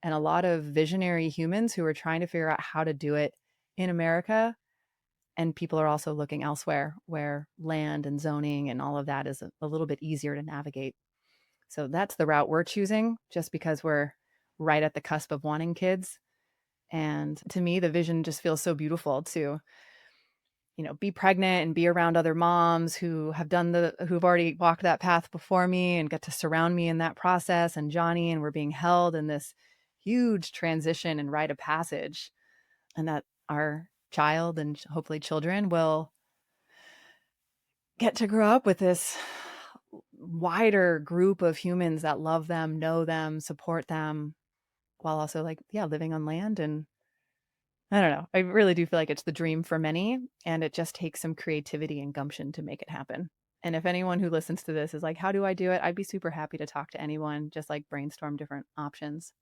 And a lot of visionary humans who are trying to figure out how to do it in America. And people are also looking elsewhere where land and zoning and all of that is a little bit easier to navigate. So that's the route we're choosing, just because we're right at the cusp of wanting kids. And to me, the vision just feels so beautiful to, be pregnant and be around other moms who've already walked that path before me and get to surround me in that process, and Jonny, and we're being held in this huge transition and rite of passage, and that our child and hopefully children will get to grow up with this wider group of humans that love them, know them, support them, while also living on land. And I don't know. I really do feel like it's the dream for many, and it just takes some creativity and gumption to make it happen. And if anyone who listens to this is like, how do I do it? I'd be super happy to talk to anyone, just like brainstorm different options.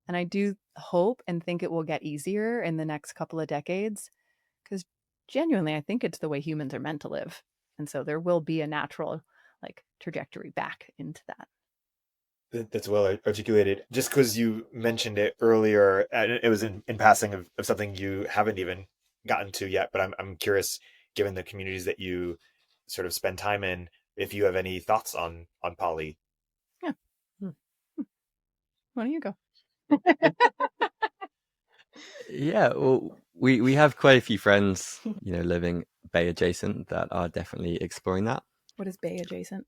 And I do hope and think it will get easier in the next couple of decades, because genuinely, I think it's the way humans are meant to live. And so there will be a natural trajectory back into that. That's well articulated. Just because you mentioned it earlier, and it was in passing of something you haven't even gotten to yet, but I'm curious, given the communities that you sort of spend time in, if you have any thoughts on poly. Yeah. Why don't you go? Yeah, well, we have quite a few friends, living Bay adjacent that are definitely exploring that. What is Bay adjacent?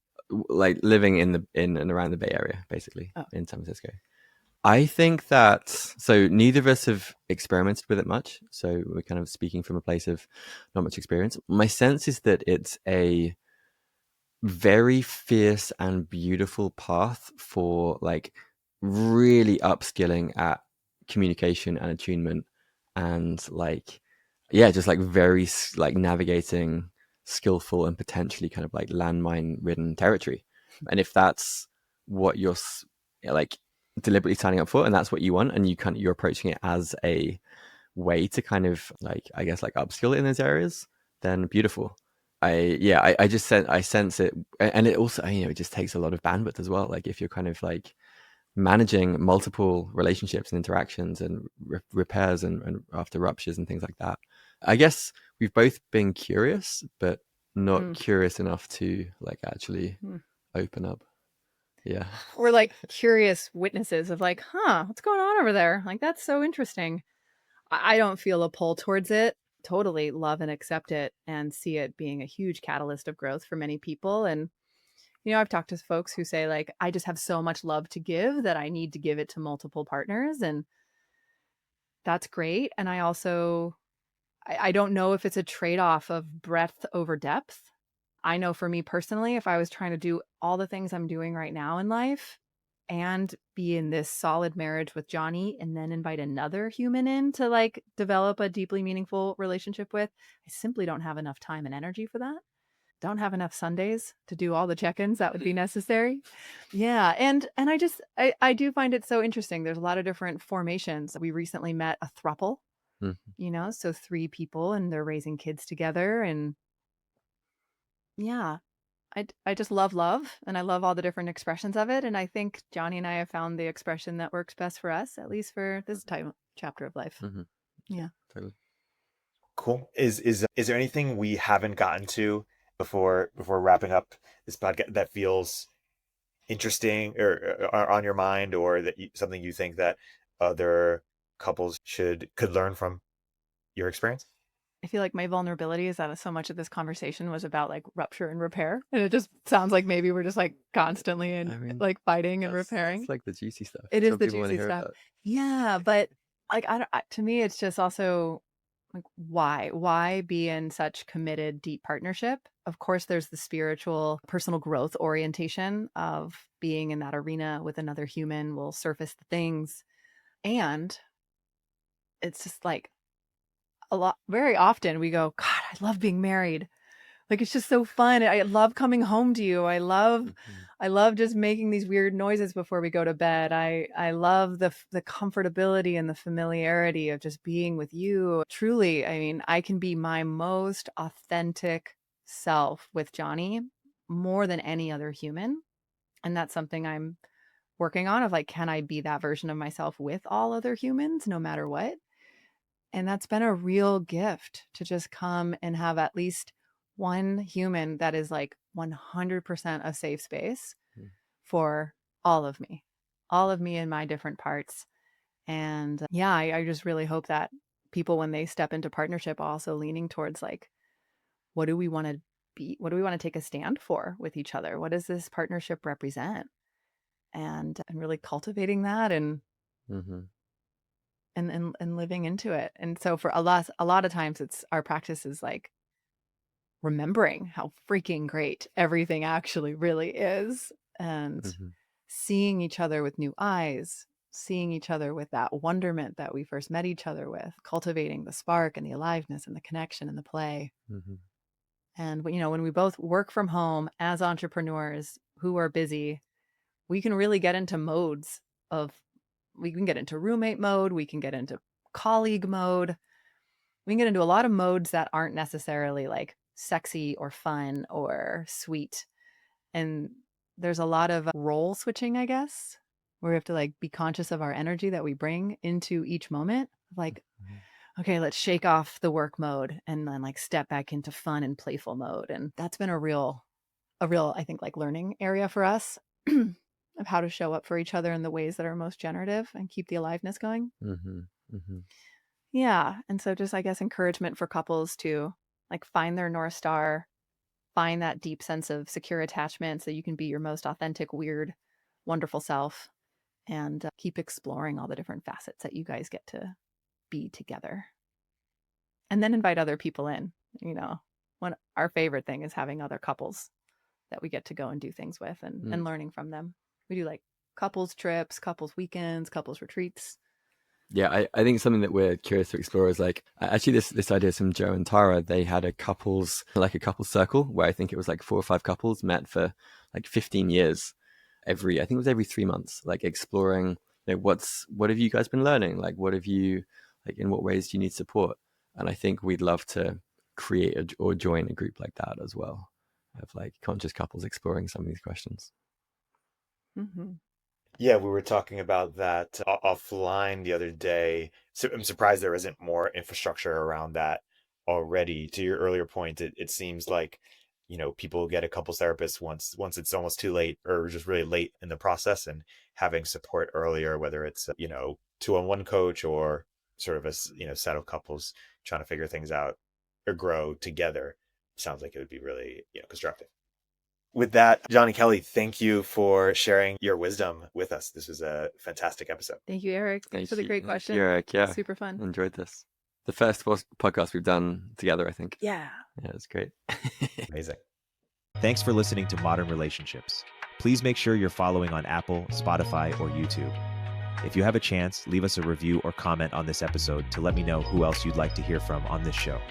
Like living in and around the Bay Area, basically, in San Francisco. I think that, so neither of us have experimented with it much. So we're kind of speaking from a place of not much experience. My sense is that it's a very fierce and beautiful path for really upskilling at communication and attunement, and just very navigating skillful and potentially kind of landmine ridden territory. And if that's what you're deliberately signing up for, and that's what you want, and you're approaching it as a way to kind of upskill in those areas, then beautiful. I sense it, and it also, it just takes a lot of bandwidth as well. Like if you're kind of managing multiple relationships and interactions and repairs and after ruptures and things like that. I guess we've both been curious, but not curious enough to actually open up. Yeah. We're curious witnesses of what's going on over there? That's so interesting. I don't feel a pull towards it. Totally love and accept it and see it being a huge catalyst of growth for many people. And I've talked to folks who say I just have so much love to give that I need to give it to multiple partners, and that's great. And I also I don't know if it's a trade-off of breadth over depth. I know for me personally, if I was trying to do all the things I'm doing right now in life and be in this solid marriage with Jonny and then invite another human in to develop a deeply meaningful relationship with, I simply don't have enough time and energy for that. don't have enough Sundays to do all the check-ins that would be necessary. Yeah. And I do find it so interesting. There's a lot of different formations. We recently met a throuple, so 3 people and they're raising kids together. And yeah, I just love, and I love all the different expressions of it. And I think Jonny and I have found the expression that works best for us, at least for this chapter of life. Yeah. Totally. Cool. Is there anything we haven't gotten to before wrapping up this podcast that feels interesting or on your mind, or that something you think that other couples could learn from your experience? I feel like my vulnerability is that so much of this conversation was about like rupture and repair. And it just sounds like maybe we're just like constantly like fighting and repairing. It's like the juicy stuff. It is the juicy stuff. Yeah. But like, to me, it's just also like, why be in such committed, deep partnership? Of course, there's the spiritual, personal growth orientation of being in that arena with another human will surface the things. And it's just like, very often we go, God, I love being married. Like, it's just so fun. I love coming home to you. I love just making these weird noises before we go to bed. I love the comfortability and the familiarity of just being with you. Truly, I mean, I can be my most authentic self with Jonny more than any other human. And that's something I'm working on, of like, can I be that version of myself with all other humans, no matter what? And that's been a real gift, to just come and have at least one human that is like 100% a safe space for all of me in my different parts. And yeah, I just really hope that people, when they step into partnership, are also leaning towards like, what do we want to be? What do we want to take a stand for with each other? What does this partnership represent? And really cultivating that and living into it. And so for a lot of times, it's our practice is like remembering how freaking great everything actually really is, and seeing each other with new eyes, seeing each other with that wonderment that we first met each other with, cultivating the spark and the aliveness and the connection and the play. And when we both work from home as entrepreneurs who are busy, we can really get into modes of, we can get into roommate mode, we can get into colleague mode, we can get into a lot of modes that aren't necessarily like sexy or fun or sweet. And there's a lot of role switching, I guess, where we have to like be conscious of our energy that we bring into each moment. Like, okay, let's shake off the work mode and then like step back into fun and playful mode. And that's been a real, I think, like learning area for us of how to show up for each other in the ways that are most generative and keep the aliveness going. Yeah. And so just, I guess, encouragement for couples to like find their North Star, find that deep sense of secure attachment so you can be your most authentic, weird, wonderful self, and keep exploring all the different facets that you guys get to be together. And then invite other people in. One our favorite thing is having other couples that we get to go and do things with and learning from them. We do like couples trips, couples weekends, couples retreats. Yeah, I think something that we're curious to explore is like, actually this idea from Joe and Tara. They had a couples circle where I think it was like 4 or 5 couples met for like 15 years. I think it was every 3 months, like exploring, what have you guys been learning? Like, what have you, like, in what ways do you need support? And I think we'd love to create or join a group like that as well, of like conscious couples exploring some of these questions. Yeah, we were talking about that offline the other day. So I'm surprised there isn't more infrastructure around that already. To your earlier point, it seems like, people get a couples therapist once it's almost too late, or just really late in the process, and having support earlier, whether it's 2-on-1 coach or sort of a set of couples trying to figure things out or grow together, sounds like it would be really constructive. With that, Jonny, Kelly, thank you for sharing your wisdom with us. This was a fantastic episode. Thank you, Erik. Thanks for the great question. Erik, yeah. Super fun. Enjoyed this. The first podcast we've done together, I think. Yeah. Yeah, it was great. Amazing. Thanks for listening to Modern Relationships. Please make sure you're following on Apple, Spotify, or YouTube. If you have a chance, leave us a review or comment on this episode to let me know who else you'd like to hear from on this show.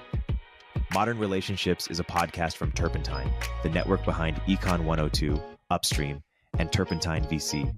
Modern Relationships is a podcast from Turpentine, the network behind Econ 102, Upstream, and Turpentine VC.